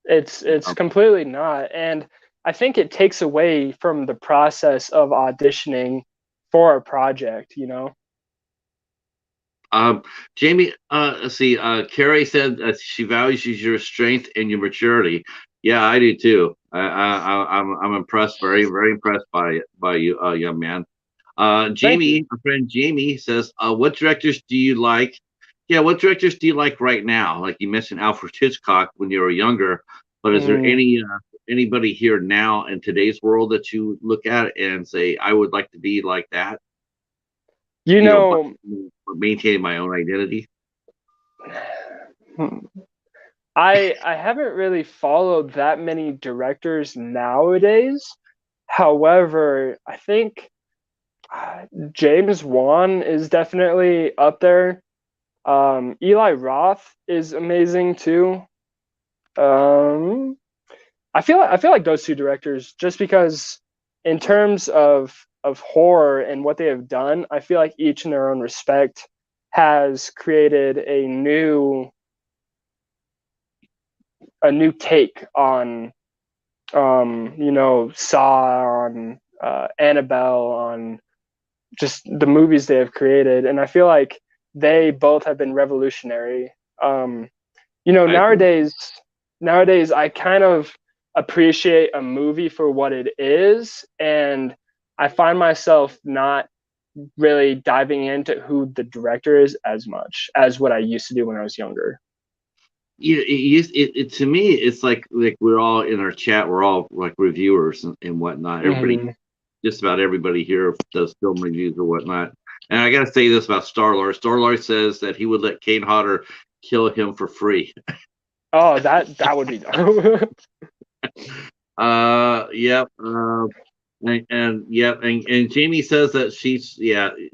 It's Um, completely not. And I think it takes away from the process of auditioning for a project. um, Jamie, let's see. Carrie said she values your strength and your maturity. Yeah, I do too. I'm impressed, very very impressed by you, young man. Thank you. Jamie, our friend Jamie says, what directors do you like? Yeah, what directors do you like right now? Like you mentioned Alfred Hitchcock when you were younger, but is there Mm, anybody here now in today's world that you look at and say, I would like to be like that? you But know, maintain my own identity. hmm, I haven't really followed that many directors nowadays. However, I think James Wan is definitely up there. Eli Roth is amazing too. Um, I feel like those two directors, just because in terms of horror and what they have done, I feel like each in their own respect has created a new take on Saw, on Annabelle, on just the movies they have created, and I feel like they both have been revolutionary. Um, I agree. nowadays I kind of appreciate a movie for what it is, and I find myself not really diving into who the director is as much as what I used to do when I was younger. To me, it's like we're all in our chat. We're all like reviewers and whatnot. Everybody, Mm-hmm. just about everybody here does film reviews or whatnot. And I gotta say this about Star-Lord. Star-Lord says that he would let Kane Hodder kill him for free. Oh, that would be dope. Yep. And yep. And Jamie says that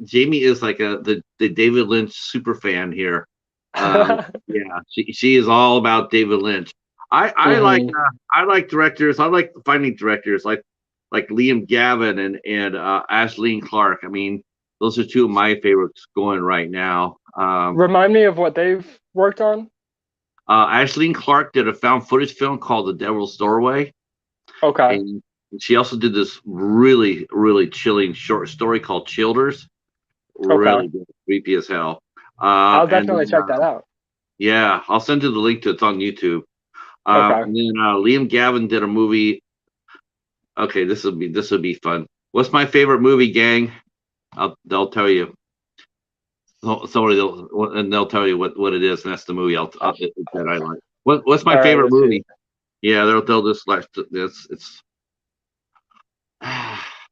Jamie is like the David Lynch super fan here. Yeah, she is all about David Lynch. Hmm. I like directors. I like finding directors like Liam Gavin and Ashleen Clark. I mean, those are two of my favorites going right now. Remind me of what they've worked on. Ashleen Clark did a found footage film called The Devil's Doorway, Okay. and she also did this really really chilling short story called Childers. Okay. Really good, creepy as hell. I'll And definitely then check that out. yeah, I'll send you the link to it. It's on YouTube. Okay. And then Liam Gavin did a movie. Okay, this will be fun. What's my favorite movie, gang? They'll tell you. They'll tell you what it is, and that's the movie that I like. What's my All right, favorite let's hear movie? Yeah, they'll just like this. It's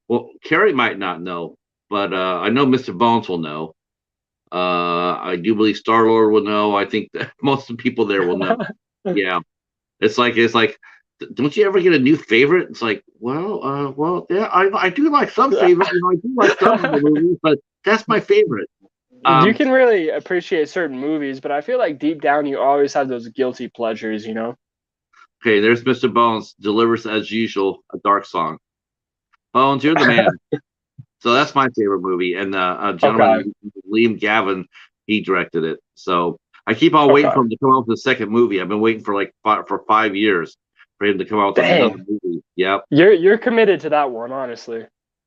well, Carrie might not know, but I know Mr. Bones will know. I do believe Star Lord will know. I think that most of the people there will know. it. Yeah, it's like, don't you ever get a new favorite? It's like, yeah, I do like some favorites. I do like some of the movies, but that's my favorite. You Um, can really appreciate certain movies, but I feel like deep down you always have those guilty pleasures, you know? okay, there's Mr. Bones delivers as usual a dark song. Bones, you're the man. So that's my favorite movie, and a Okay. gentleman Liam Gavin, he directed it. So I keep on waiting for Okay. him to come out with the second movie. I've been waiting for like for 5 years for him to come out with another Dang. movie. Yep. You're committed to that one, honestly.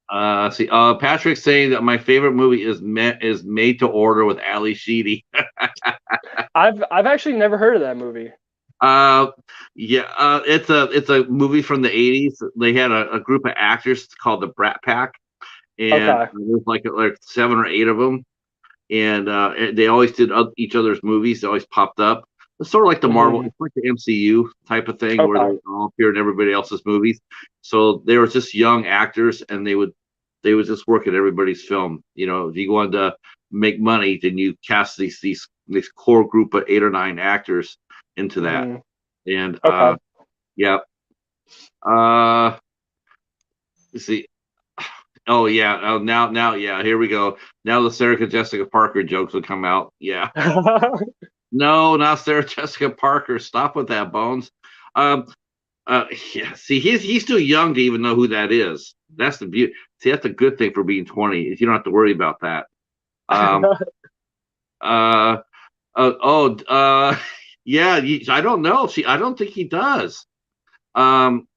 Patrick's saying that my favorite movie is Made to Order with Ali Sheedy. I've actually never heard of that movie. uh, yeah, it's a movie from the '80s. They had a group of actors called the Brat Pack, and Okay. there's like 7 or 8 of them, and they always did each other's movies. They always popped up. It's sort of like the Marvel, Hmm. it's like the MCU type of thing where Okay. they all appear in everybody else's movies. So they were just young actors, and they would just work at everybody's film. You know, if you wanted to make money, then you cast this core group of 8 or 9 actors into that. Hmm. And Okay. yeah, uh, let's see. Oh yeah, now yeah, here we go. Now the Sarah Jessica Parker jokes will come out. Yeah, no, not Sarah Jessica Parker. Stop with that, Bones. Um, yeah. See, he's too young to even know who that is. That's the beauty. See, that's a good thing for being 20. Is you don't have to worry about that. Um, uh, oh, yeah. I don't know. See, I don't think he does. Um,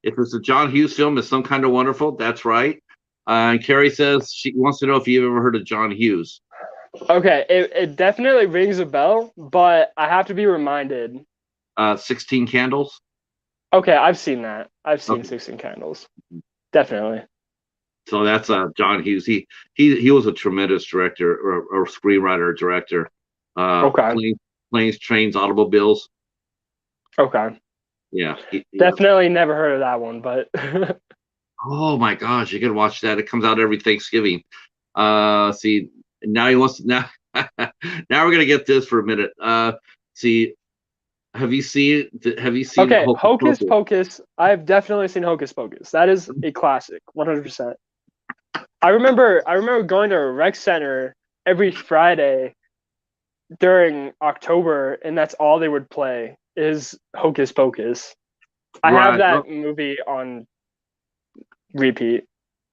if it's a John Hughes film, it's some kind of wonderful. That's right. And Carrie says she wants to know if you've ever heard of John Hughes. Okay, it definitely rings a bell, but I have to be reminded. 16 Candles. Okay, I've seen that. I've seen Okay. 16 Candles. Definitely. So that's John Hughes. He was a tremendous director or screenwriter director. Okay. Planes, Trains, Automobiles. Okay. Yeah. Definitely never heard of that one, but Oh my gosh, you can watch that. It comes out every Thanksgiving. See, now he wants now. Now we're gonna get this for a minute. See, have you seen okay, Hocus Hocus Pocus? Pocus. I've definitely seen Hocus Pocus. That is a classic, 100%. I remember going to a rec center every Friday during October, and that's all they would play is Hocus Pocus. I have Right. that movie on repeat.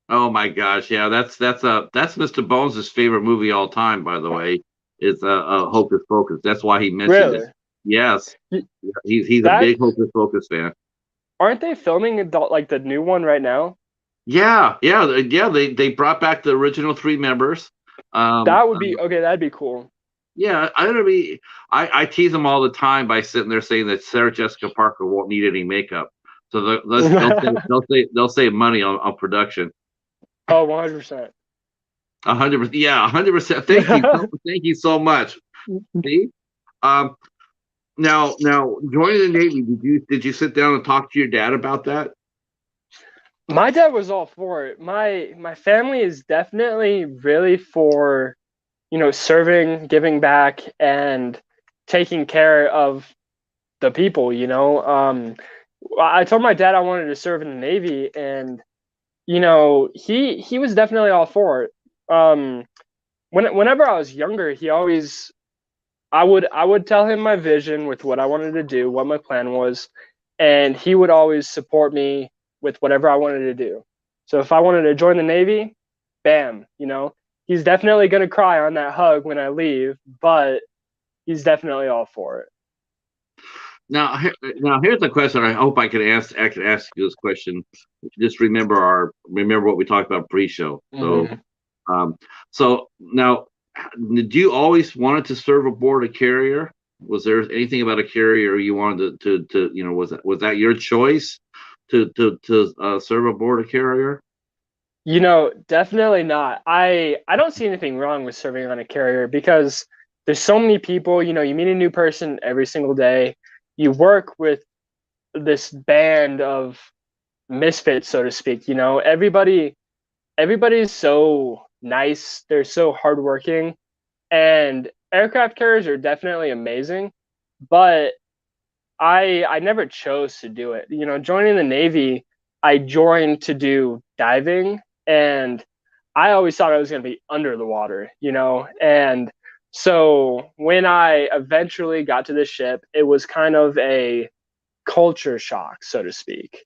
Oh my gosh, yeah, that's Mr. Bones' favorite movie all time, by the way. Is Hocus Pocus. That's why he mentioned it. Really? Yes, yeah, he's a That big Hocus Pocus fan. aren't they filming adult like the new one right now? Yeah. They brought back the original 3 members. Um, That would be okay. That'd be cool. yeah, I don't be. I tease them all the time by sitting there saying that Sarah Jessica Parker won't need any makeup. So they'll save money on production. Oh, 100%. 100%. Yeah, 100%. Thank you. Thank you so much. See, um, now joining the Navy. Did you sit down and talk to your dad about that? My dad was all for it. My family is definitely really for, serving, giving back, and taking care of the people, I told my dad I wanted to serve in the Navy, and he was definitely all for it. Whenever I was younger, he always I would tell him my vision with what I wanted to do, what my plan was, and he would always support me with whatever I wanted to do. So if I wanted to join the Navy, bam, he's definitely going to cry on that hug when I leave, but he's definitely all for it. Now here's a question. I hope I could ask you this question. Just remember what we talked about pre-show. Mm-hmm. Um, so now, did you always wanted to serve aboard a carrier? Was there anything about a carrier you wanted to was that your choice to serve aboard a carrier? Definitely not. I don't see anything wrong with serving on a carrier because there's so many people, you meet a new person every single day. You work with this band of misfits, so to speak. Everybody's so nice. They're so hardworking, and aircraft carriers are definitely amazing. But I never chose to do it. Joining the Navy, I joined to do diving, and I always thought I was going to be under the water, and so when I eventually got to the ship, it was kind of a culture shock, so to speak.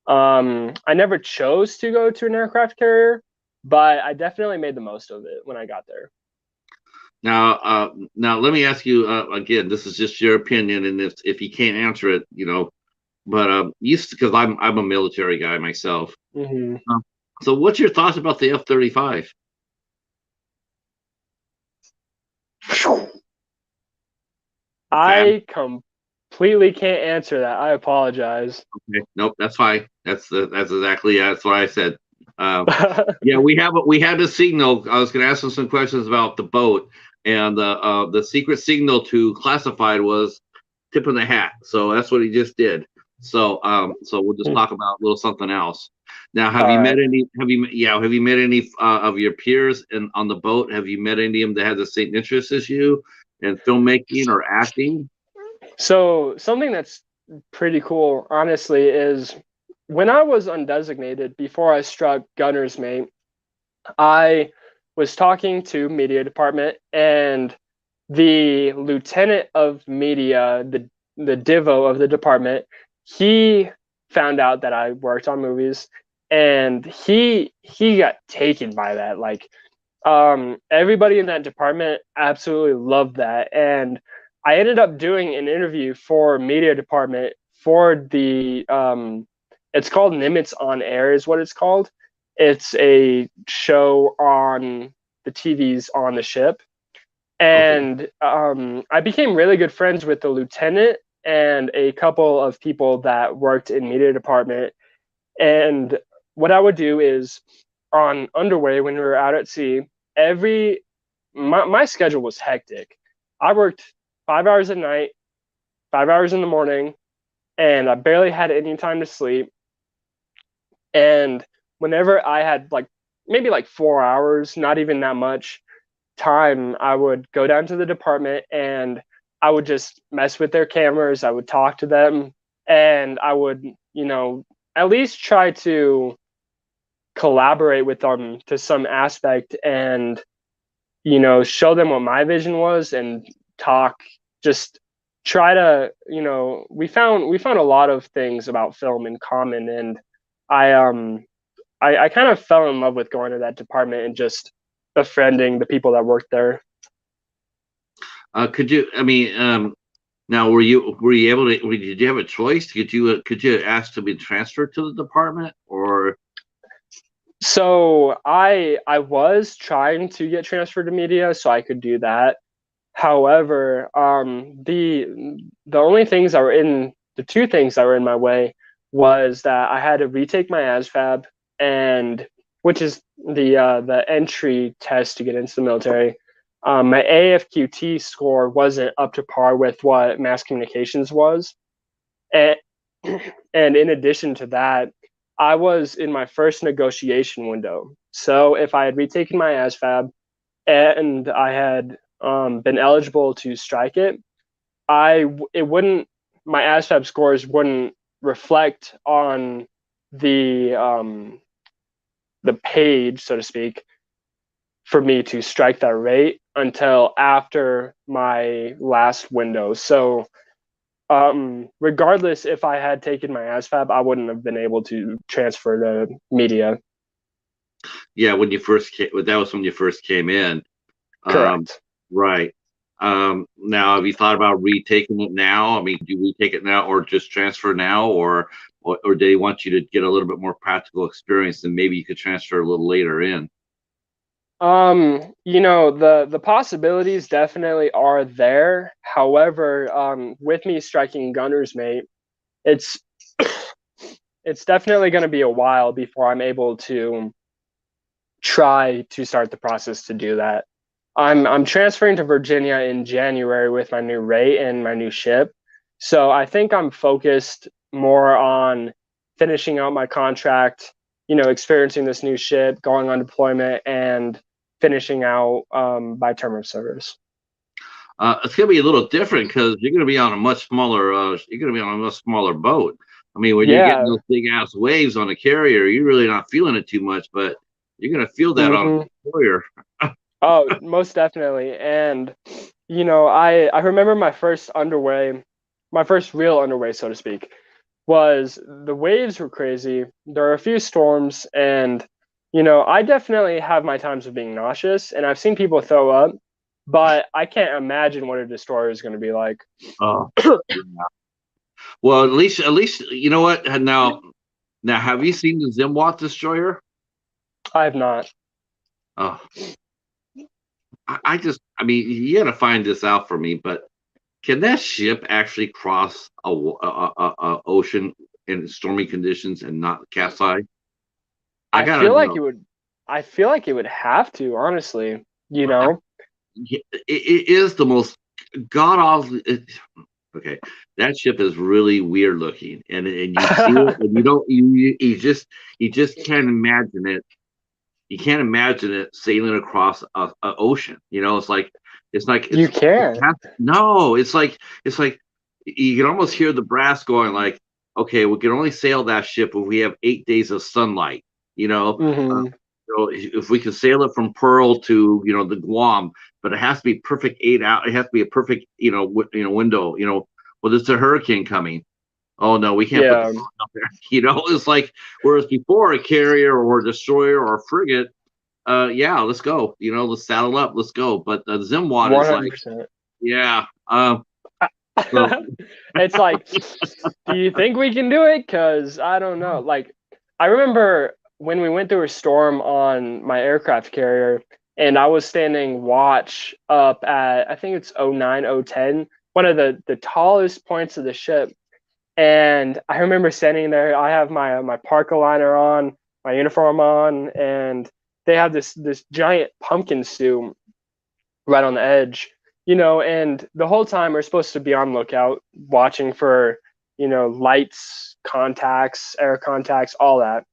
I never chose to go to an aircraft carrier, but I definitely made the most of it when I got there. Now let me ask you again. This is just your opinion, and if you can't answer it, but used because I'm a military guy myself. Mm-hmm. So, what's your thoughts about the F-35? I completely can't answer that. I apologize. Okay. Nope, that's fine. That's exactly that's what I said. Yeah, we had the signal. I was going to ask them some questions about the boat, and the secret signal to classified was tip of the hat. So that's what he just did. So we'll just talk about a little something else. Now, have All you met right. any? Have you met any of your peers on the boat? Have you met any of them that had the same interests as you in filmmaking or acting? So something that's pretty cool, honestly, is when I was undesignated before I struck gunner's mate, I was talking to media department, and the lieutenant of media, the divo of the department, he found out that I worked on movies, and he got taken by that. Like, everybody in that department absolutely loved that, and I ended up doing an interview for media department for the it's called Nimitz on Air is what it's called. It's a show on the TVs on the ship, Okay. and I became really good friends with the lieutenant and a couple of people that worked in media department. And what I would do is on underway when we were out at sea, every my schedule was hectic. I worked 5 hours at night, 5 hours in the morning, and I barely had any time to sleep. And whenever I had like maybe like 4 hours, not even that much time, I would go down to the department and I would just mess with their cameras. I would talk to them, and I would, at least try to collaborate with them to some aspect, and show them what my vision was, and talk, just try to, we found a lot of things about film in common, and I kind of fell in love with going to that department and just befriending the people that worked there. Could you? I mean, now were you able to? Did you have a choice? Could you ask to be transferred to the department or? So I was trying to get transferred to media so I could do that. However, the only things that were in the two things that were in my way was that I had to retake my ASVAB, and which is the entry test to get into the military. My AFQT score wasn't up to par with what mass communications was, and and in addition to that, I was in my first negotiation window. So if I had retaken my ASVAB and I had been eligible to strike it, it wouldn't my ASVAB scores wouldn't reflect on the page, so to speak, for me to strike that rate until after my last window. So regardless if I had taken my ASVAB, I wouldn't have been able to transfer to media. Yeah, when you first came, that was when you first came in. Correct. Right. Now, have you thought about retaking it now? I mean, do you retake it now, or just transfer now, or do they want you to get a little bit more practical experience, and maybe you could transfer a little later in? The possibilities definitely are there. However, with me striking gunner's mate, it's it's definitely going to be a while before I'm able to try to start the process to do that. I'm transferring to Virginia in January with my new rate and my new ship. So I think I'm focused more on finishing out my contract, experiencing this new ship, going on deployment, and finishing out by term of service. It's going to be a little different because you're going to be on a much smaller. You're going to be on a much smaller boat. I mean, when you're getting Yeah. those big ass waves on a carrier, you're really not feeling it too much, but you're going to feel that on Mm-hmm. a destroyer. Oh, most definitely. And I remember my first real underway, so to speak, was the waves were crazy. There are a few storms, and I definitely have my times of being nauseous, and I've seen people throw up, but I can't imagine what a destroyer is going to be like. Oh, yeah. Well, at least you know what. Now, have you seen the Zimwalt destroyer? I have not. Oh, I mean, you got to find this out for me. But can that ship actually cross a ocean in stormy conditions and not capsize? I I gotta feel like know. it would. I feel like it would have to, honestly. You know. It is the most god awful. Okay, that ship is really weird looking, and you see it, and you don't you just can't imagine it. You can't imagine it sailing across a ocean. It's like You can. no. It's like you can almost hear the brass going like, okay, we can only sail that ship if we have 8 days of sunlight. You know, uh, Hmm. if we can sail it from Pearl to the Guam, but it has to be perfect 8 hours. It has to be a perfect window. Well, there's a hurricane coming. Oh no, we can't put the Yeah. phone up there. It's like whereas before a carrier or a destroyer or a frigate, yeah, let's go. Let's saddle up, let's go. But the Zimwad One is hundred like, percent. yeah. So It's like, do you think we can do it? Because I don't know. Like, I remember when we went through a storm on my aircraft carrier, and I was standing watch up at, I think it's 09, 010, one of the tallest points of the ship. And I remember standing there. I have my parka liner on, my uniform on, and they have this giant pumpkin stew right on the edge, and the whole time we're supposed to be on lookout, watching for, lights, contacts, air contacts, all that.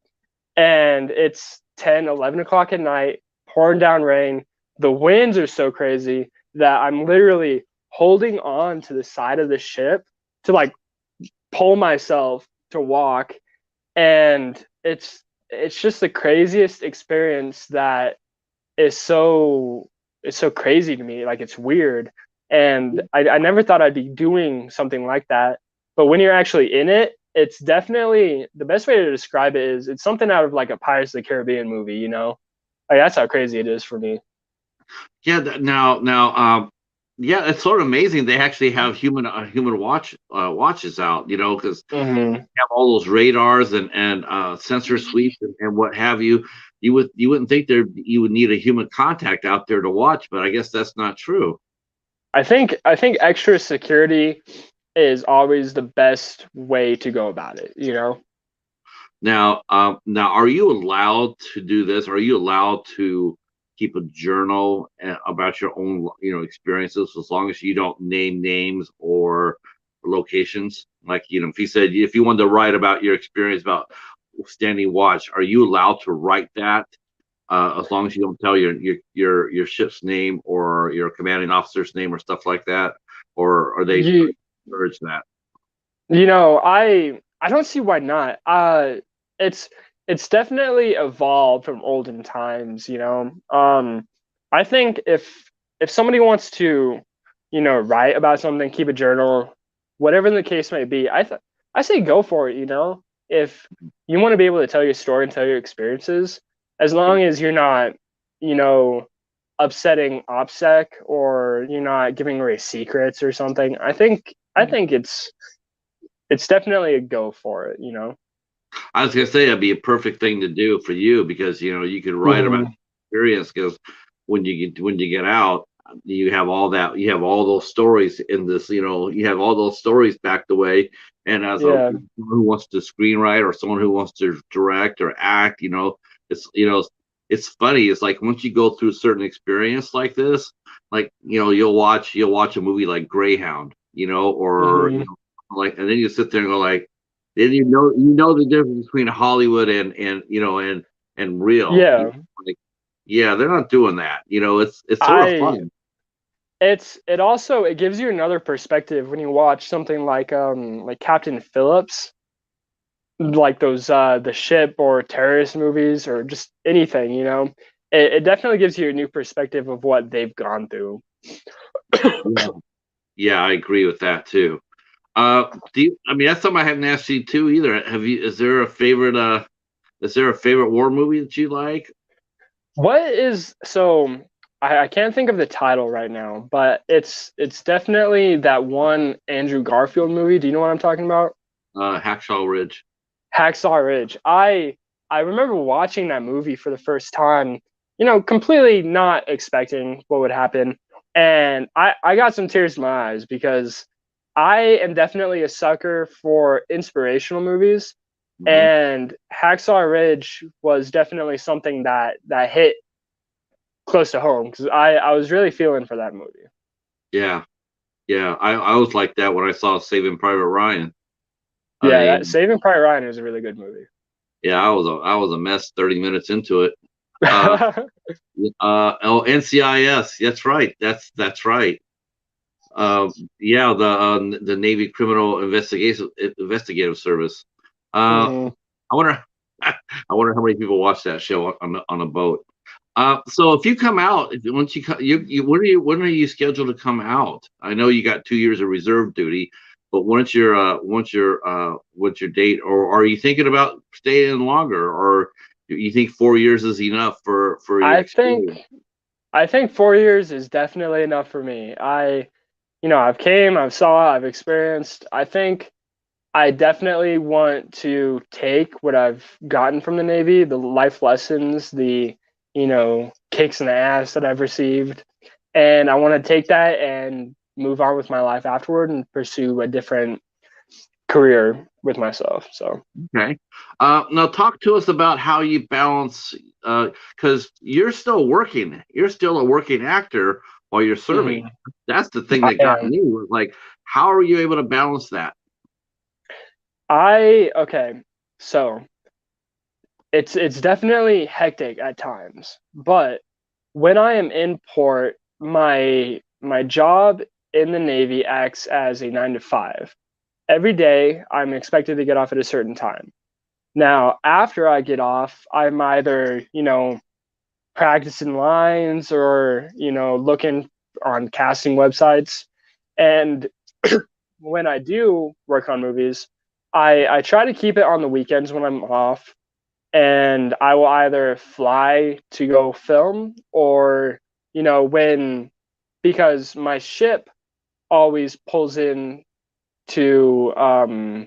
And it's 10, 11 o'clock at night, pouring down rain. The winds are so crazy that I'm literally holding on to the side of the ship to like pull myself to walk. And it's just the craziest experience that is so it's so crazy to me. Like, it's weird. And I never thought I'd be doing something like that. But when you're actually in it, it's definitely the best way to describe it is it's something out of like a Pirates of the Caribbean movie. Like, that's how crazy it is for me. yeah, now, yeah, it's sort of amazing they actually have human watches out. Because Hmm. have all those radars and sensor sweeps and what have you. You wouldn't think you would need a human contact out there to watch, but I guess that's not true. I think extra security is always the best way to go about it. Now, are you allowed to do this? Are you allowed to keep a journal about your own, experiences, as long as you don't name names or locations? Like, if you said if you wanted to write about your experience about standing watch, are you allowed to write that? As long as you don't tell your ship's name or your commanding officer's name or stuff like that, or are they You encourage that? I don't see why not. It's it's definitely evolved from olden times, you know. I think if somebody wants to, write about something, keep a journal, whatever the case may be, I say go for it, you know. If you want to be able to tell your story and tell your experiences, as long as you're not, you know, upsetting OPSEC or you're not giving away secrets or something, I think it's definitely a go for it, you know. I was gonna say that'd be a perfect thing to do for you, because you could write about Hmm. experience, because when you get out, you have all those stories in this, you have all those stories backed away. And as Yeah. someone who wants to screenwrite, or someone who wants to direct or act, it's it's funny. It's like once you go through certain experience like this, like you'll watch a movie like Greyhound, or Hmm. like, and then you sit there and go like, then you know the difference between Hollywood and real. Yeah. Like, yeah, they're not doing that. It's sort of I fun. it also it gives you another perspective when you watch something like Captain Phillips, like those the ship or terrorist movies or just anything, you know. It definitely gives you a new perspective of what they've gone through. Yeah, yeah, I agree with that too. I mean, that's something I hadn't asked you too either. Is there a favorite war movie that you like? What is so I can't think of the title right now, but it's definitely that one Andrew Garfield movie. Do you know what I'm talking about? Hacksaw Ridge. Hacksaw Ridge. I remember watching that movie for the first time, completely not expecting what would happen. And I got some tears in my eyes because I am definitely a sucker for inspirational movies. Hmm. And Hacksaw Ridge was definitely something that hit close to home because I was really feeling for that movie. Yeah, yeah. I was like that when I saw Saving Private Ryan. I Yeah, that mean, Saving Private Ryan is a really good movie. yeah, I was a mess 30 minutes into it. Uh, oh, NCIS. That's right. That's right. Yeah, the Navy Criminal Investigative Service. Uh, Hmm. I wonder, I wonder how many people watch that show on a boat. So if you come out, if once you when are you scheduled to come out? I know you got 2 years of reserve duty, but what's your date, or are you thinking about staying longer, or do you think 4 years is enough for your I experience? think I think 4 years is definitely enough for me. I've came, I've saw, I've experienced. I think I definitely want to take what I've gotten from the Navy, the life lessons, the, kicks in the ass that I've received, and I want to take that and move on with my life afterward and pursue a different career with myself. So, Okay. Now talk to us about how you balance, because you're still working. You're still a working actor while you're serving. mhm, That's the thing I that got am. me, was like, how are you able to balance that? Okay. So it's definitely hectic at times, but when I am in port, my job in the Navy acts as a 9 to 5. Every day, I'm expected to get off at a certain time. Now, after I get off, I'm either, practicing lines or, looking on casting websites. And when I do work on movies, I try to keep it on the weekends when I'm off, and I will either fly to go film or, when because my ship always pulls in to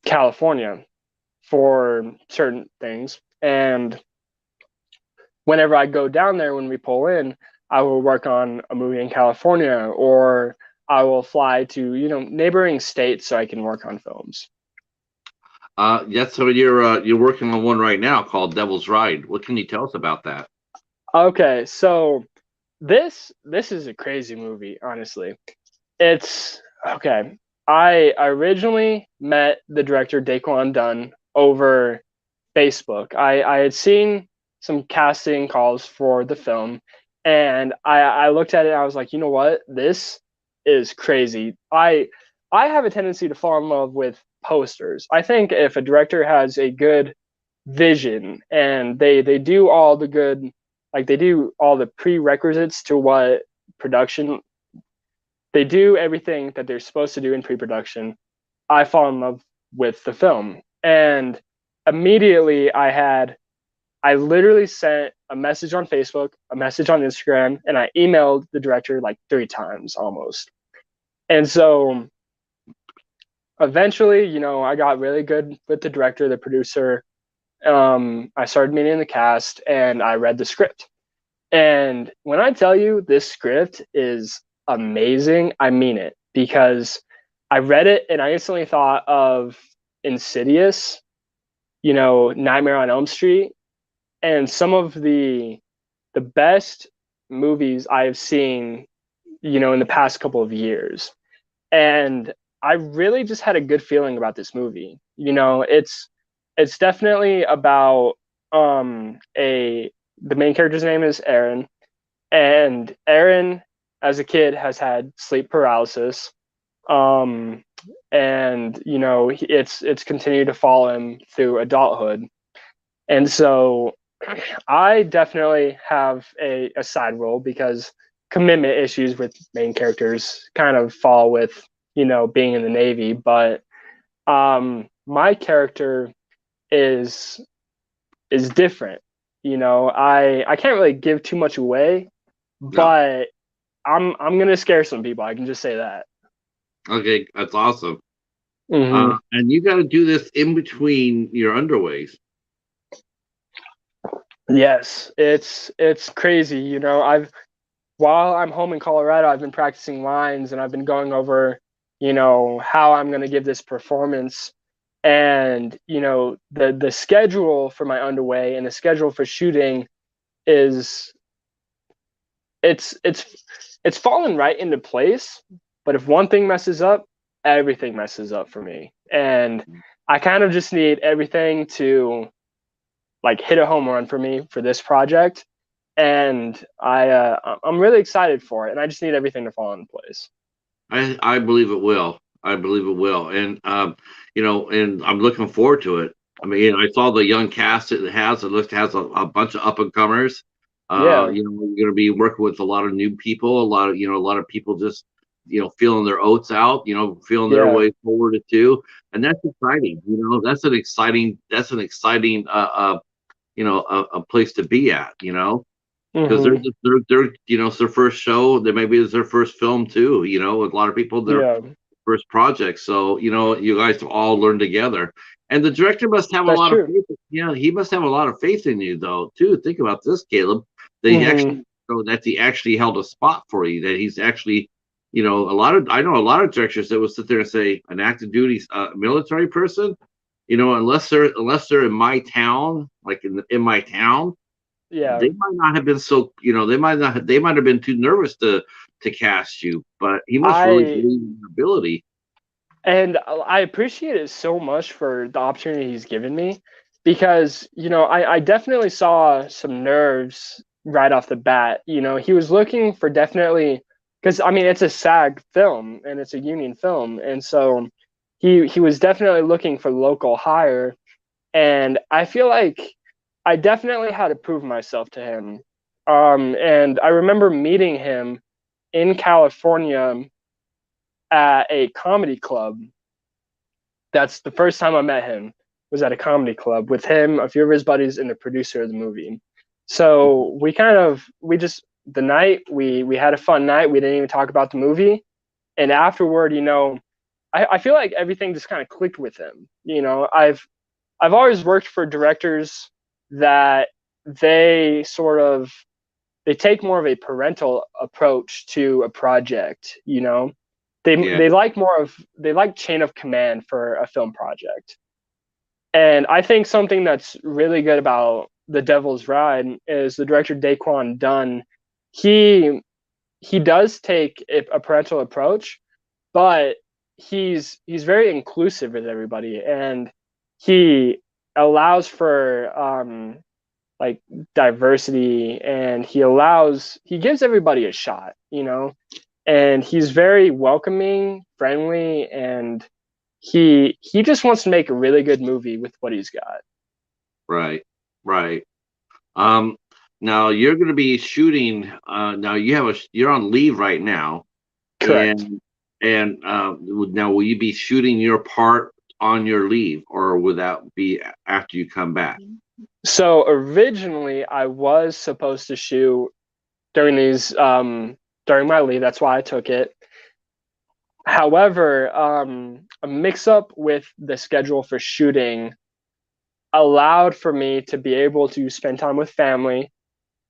California for certain things. And whenever I go down there when we pull in, I will work on a movie in California or I will fly to, neighboring states so I can work on films. Yes, so you're working on one right now called Devil's Ride. What can you tell us about that? Okay, so this is a crazy movie, honestly. It's okay. I originally met the director Daquan Dunn over Facebook. I had seen some casting calls for the film, and I looked at it and I was like, you know what? This is crazy. I have a tendency to fall in love with posters. I think if a director has a good vision and they do all the good, like they do all the prerequisites to what production, they do everything that they're supposed to do in pre-production. I fall in love with the film. And immediately I literally sent a message on Facebook, a message on Instagram, and I emailed the director like 3 times almost. And so eventually, I got really good with the director, the producer. I started meeting the cast and I read the script. And when I tell you this script is amazing, I mean it, because I read it and I instantly thought of Insidious, Nightmare on Elm Street, and some of the best movies I have seen, in the past couple of years. And I really just had a good feeling about this movie. It's definitely about a the main character's name is Aaron, and Aaron as a kid has had sleep paralysis. Um and it's continued to follow him through adulthood. And so I definitely have a side role because commitment issues with main characters kind of fall with, being in the Navy. But my character is different. I can't really give too much away, No. but I'm gonna scare some people. I can just say that. Okay, that's awesome. Hmm. And you got to do this in between your underways. Yes, it's crazy. I've while I'm home in Colorado, I've been practicing lines and I've been going over, how I'm going to give this performance. And, the schedule for my underway and the schedule for shooting is it's fallen right into place. But if one thing messes up, everything messes up for me. And I kind of just need everything to like hit a home run for me for this project, and I'm really excited for it, and I just need everything to fall into place. I believe it will. I believe it will, and and I'm looking forward to it. I mean, I saw the young cast it has. It looks has a bunch of up and comers. Yeah, You're going to be working with a lot of new people, a lot of people just feeling their oats out, feeling their yeah. way forward too, and that's exciting. That's an exciting a place to be at. Because Hmm. they're it's their first show. They maybe it's their first film too. With a lot of people their Yeah, first project. So you guys all learn together. And the director must have a that's lot of true. faith. Yeah, he must have a lot of faith in you though too. Think about this, Caleb. That he Hmm. actually that he actually held a spot for you. That he's actually a lot of I know a lot of directors that will sit there and say an active duty military person. Unless they're in my town, like in my town, Yeah, they might not have been so they might have been too nervous to cast you, but he must really I believe in your ability. and I appreciate it so much for the opportunity he's given me, because I definitely saw some nerves right off the bat. He was looking for definitely, because I mean it's a SAG film and it's a union film, and so he was definitely looking for local hire. And I feel like I definitely had to prove myself to him. And I remember meeting him in California at a comedy club. That's the first time I met him, was at a comedy club with him, a few of his buddies, and the producer of the movie. So we just the night we had a fun night. We didn't even talk about the movie. And afterward, I feel like everything just kind of clicked with him. I've always worked for directors that they sort of they take more of a parental approach to a project. They Yeah, they like more of they like chain of command for a film project. And I think something that's really good about The Devil's Ride is the director Daquan Dunn. He he does take a parental approach, but he's very inclusive with everybody, and he allows for like diversity, and he gives everybody a shot, and he's very welcoming, friendly, and he just wants to make a really good movie with what he's got. Right, right. Um, Now you're going to be shooting. Now you're on leave right now, Correct. and now will you be shooting your part on your leave, or would that be after you come back? So originally I was supposed to shoot during these during my leave. That's why I took it. However, a mix up with the schedule for shooting allowed for me to be able to spend time with family.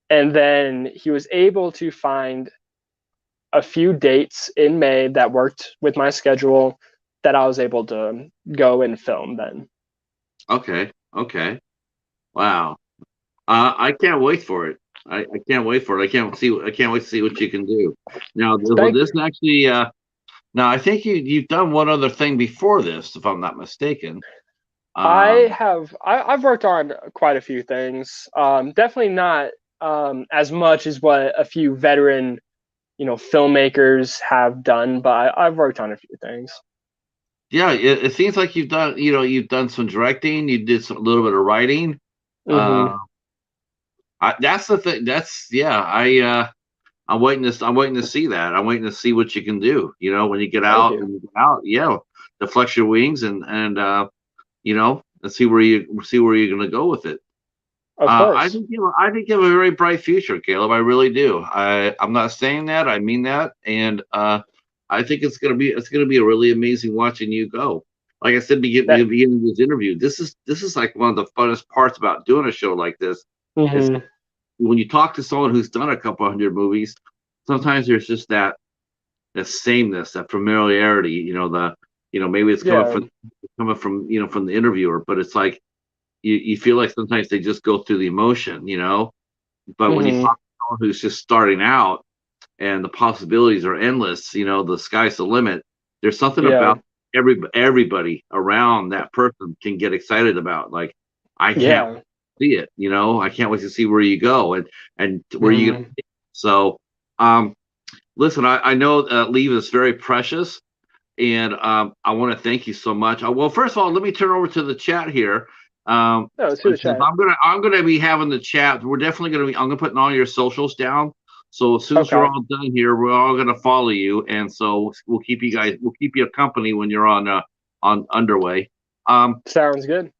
And then he was able to find a few dates in May that worked with my schedule that I was able to go and film then. Okay, okay. Wow. I can't wait for it. I can't wait for it. I can't wait to see what you can do. Now, will Thank this you. actually? Now, I think you've done one other thing before this, if I'm not mistaken. Um, I've worked on quite a few things. Definitely not as much as what a few veteran, filmmakers have done, but I've worked on a few things. yeah, it seems like you've done some directing. You did a little bit of writing. Mm-hmm. Uh, that's the thing. Yeah. I'm waiting to see that. I'm waiting to see what you can do. When you get Thank out you. and you get out, yeah, to flex your wings and see where you're going to go with it. Of course. I think you have a very bright future, Caleb. I really do. I'm not saying that. I mean that, and I think it's gonna be a really amazing watching you go. Like I said, That. beginning of this interview, this is like one of the funnest parts about doing a show like this. Is Mm-hmm. when you talk to someone who's done a couple hundred movies. Sometimes there's just that sameness, that familiarity. Maybe it's Yeah. coming from from the interviewer, but it's like you feel like sometimes they just go through the emotion. But when you Mm-hmm. talk to someone who's just starting out and the possibilities are endless, the sky's the limit. There's something Yeah. about everybody around that person can get excited about. Like, I can't Yeah. see it. I can't wait to see where you go and where you. Mm-hmm. So, um, listen, I know leave is very precious, and I want to thank you so much. Well, first of all, let me turn over to the chat here. No, let's do the Since chat. I'm gonna be having the chat, we're definitely gonna be. I'm gonna put all your socials down. So as soon as you're Okay. all done here, we're all gonna follow you, and so we'll keep you company when you're on underway. Um, Sounds good.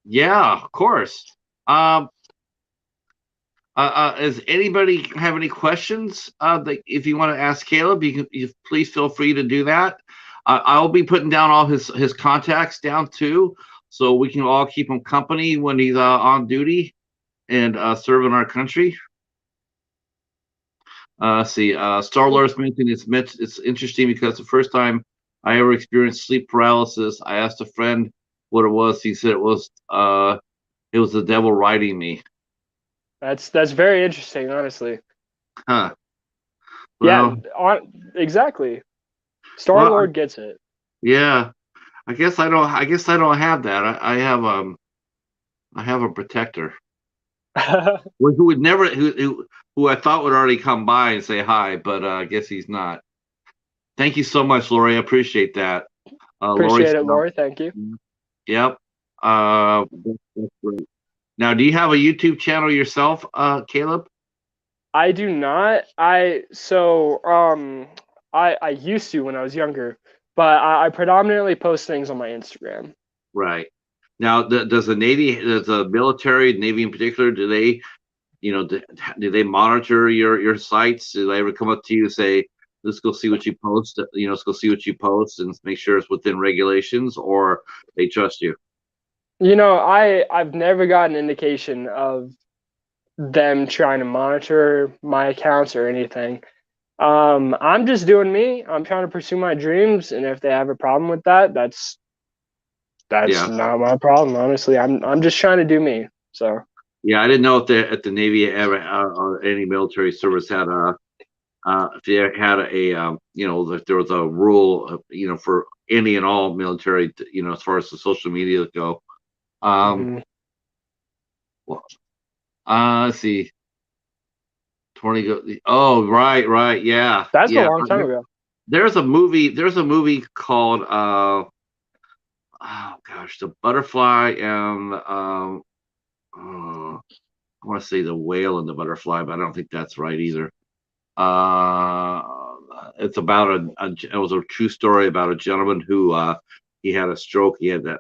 yeah, of course. Um, does anybody have any questions? If you want to ask Caleb, please feel free to do that. I'll be putting down all his contacts down too, so we can all keep him company when he's on duty and serving our country. See, Star Wars mentioned it's interesting because the first time I ever experienced sleep paralysis, I asked a friend what it was. He said it was the devil riding me. That's very interesting, honestly. Huh. Yeah, Well, exactly. Star well, Lord gets it. yeah. I guess I don't have that. I have a protector who would never who I thought would already come by and say hi, but I guess he's not. Thank you so much, Lori. I appreciate that. Lori. Appreciate it, Lori. Thank you. Yep. That's great. Now, do you have a YouTube channel yourself, Caleb? I do not. I used to when I was younger, but I predominantly post things on my Instagram. Right. Now, does the Navy, does the military, Navy in particular, do they monitor your sites? Do they ever come up to you and say, "Let's go see what you post"? Let's go see what you post and make sure it's within regulations, or they trust you. I've never got an indication of them trying to monitor my accounts or anything. I'm just doing me. I'm trying to pursue my dreams, and if they have a problem with that, That's Yeah, not my problem, honestly. I'm just trying to do me. So. yeah. I didn't know if the Navy ever or any military service had a if they had if there was a rule for any and all military as far as the social media go. Um, Mhm. well, let's see. 20 go. Oh, right, yeah, That's a yeah. long time ago. There's a movie. There's a movie called oh gosh, the butterfly and I want to say the whale and the butterfly, but I don't think that's right either. Uh, it's about it was a true story about a gentleman who he had a stroke. He didn't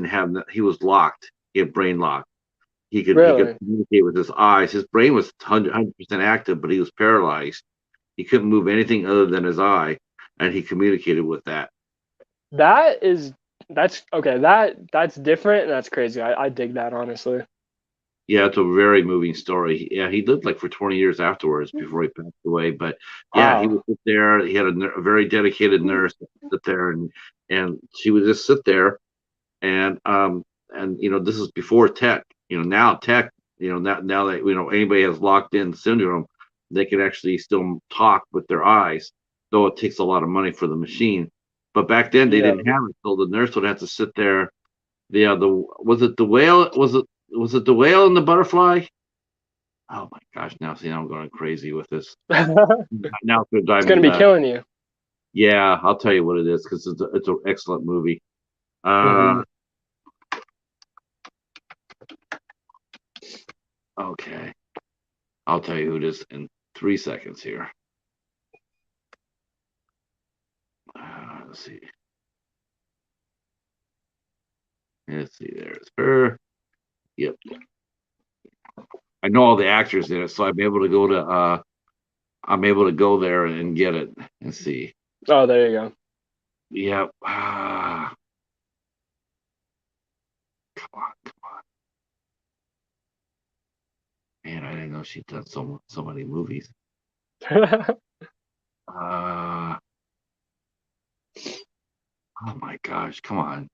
have he was locked. He had brain lock. He could Really? communicate with his eyes. His brain was 100% active, but he was paralyzed. He couldn't move anything other than his eye, and he communicated with that. That is that's okay. That's different and that's crazy. I dig that honestly. Yeah, it's a very moving story. Yeah, he lived like for 20 years afterwards before he passed away. But yeah, he would Wow. sit there. He had a very dedicated nurse that would sit there, and she would just sit there, and this is before tech. Now tech. Now that anybody has locked in syndrome, they can actually still talk with their eyes, though it takes a lot of money for the machine. But back then they Yeah. didn't have it, so the nurse would have to sit there. The was it the whale? Was it the whale and the butterfly? Oh my gosh! Now see, I'm going crazy with this. Now it's going to It's drive me gonna be nuts. killing you. Yeah, I'll tell you what it is because it's an excellent movie. Hmm. Uh, okay, I'll tell you who it is in 3 seconds here. Let's see. Let's see. There's her. Yep. I know all the actors in it, so I'm able to go there and get it and see. Oh, there you go. Yep. Come on, come on, man! I didn't know she'd done so many movies. Uh, oh my gosh! Come on.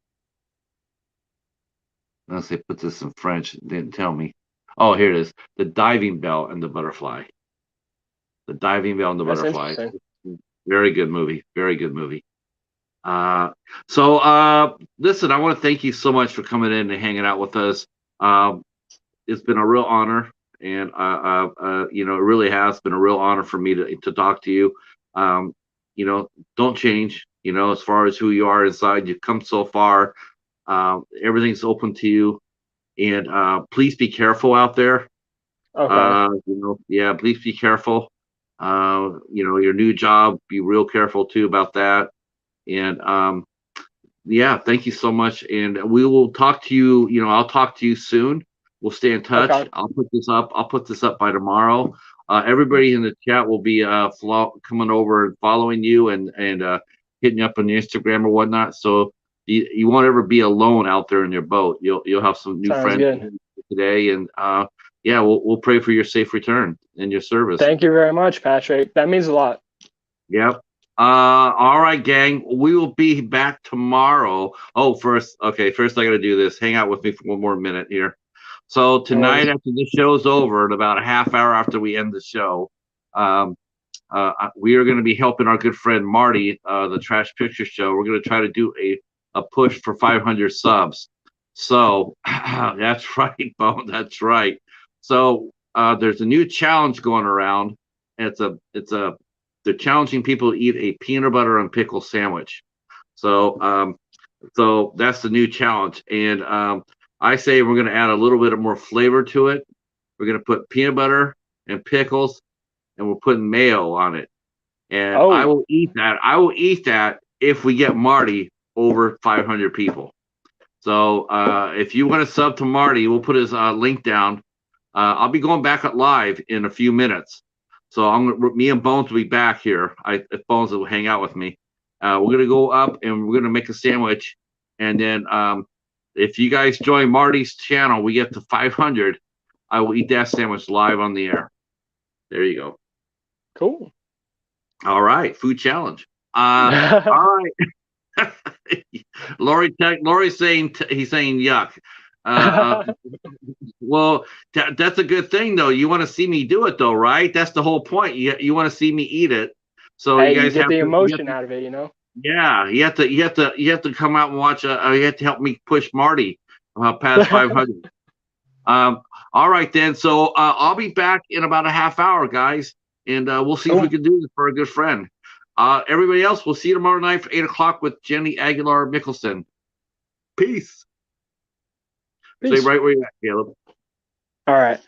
Unless they put this in French, it didn't tell me. Oh, here it is. The diving bell and the butterfly. The diving bell and the That's butterfly. interesting. Very good movie. Very good movie. So listen, I want to thank you so much for coming in and hanging out with us. Um, it's been a real honor, and it really has been a real honor for me to talk to you. Um, don't change. As far as who you are inside, you've come so far. Everything's open to you, and please be careful out there. Okay. Yeah, please be careful. Your new job, be real careful too about that. And yeah, thank you so much. And we will talk to you. I'll talk to you soon. We'll stay in touch. Okay. I'll put this up. I'll put this up by tomorrow. Everybody in the chat will be coming over and following you and hitting you up on the Instagram or whatnot. So you won't ever be alone out there in your boat. You'll have some new Sounds friends good. today, and yeah, we'll pray for your safe return and your service. Thank you very much, Patrick. That means a lot. Yep. All right, gang. We will be back tomorrow. Oh, first, okay. First, I got to do this. Hang out with me for one more minute here. So No tonight, worries. after the show's over, in about a half hour after we end the show, um, we are going to be helping our good friend Marty, the Trash Picture Show. We're going to try to do a push for 500 subs. So that's right, Bo. That's right. So there's a new challenge going around. It's a they're challenging people to eat a peanut butter and pickle sandwich. So that's the new challenge. And I say we're going to add a little bit of more flavor to it. We're going to put peanut butter and pickles, and we're putting mayo on it. And I Oh, will eat that. I will eat that if we get Marty over 500 people. So if you want to sub to Marty, we'll put his link down. I'll be going back at live in a few minutes. So me and Bones will be back here. If Bones will hang out with me, we're gonna go up and we're gonna make a sandwich, and then if you guys join Marty's channel, we get to 500. I will eat that sandwich live on the air. There you go. cool. All right, food challenge. All right. Lori's saying he's saying yuck. Uh, well, that's a good thing though. You want to see me do it though, right? That's the whole point. You want to see me eat it. So you Hey, you guys get have the to. emotion out of it, Yeah, you have to come out and watch. You have to help me push Marty past 500. Um, all right then. So I'll be back in about a half hour, guys, and we'll see if we Cool. can do this for a good friend. Everybody else, we'll see you tomorrow night for 8 o'clock with Jenny Aguilar Mickelson. Peace. Stay Peace. right where you're at, Caleb. All right.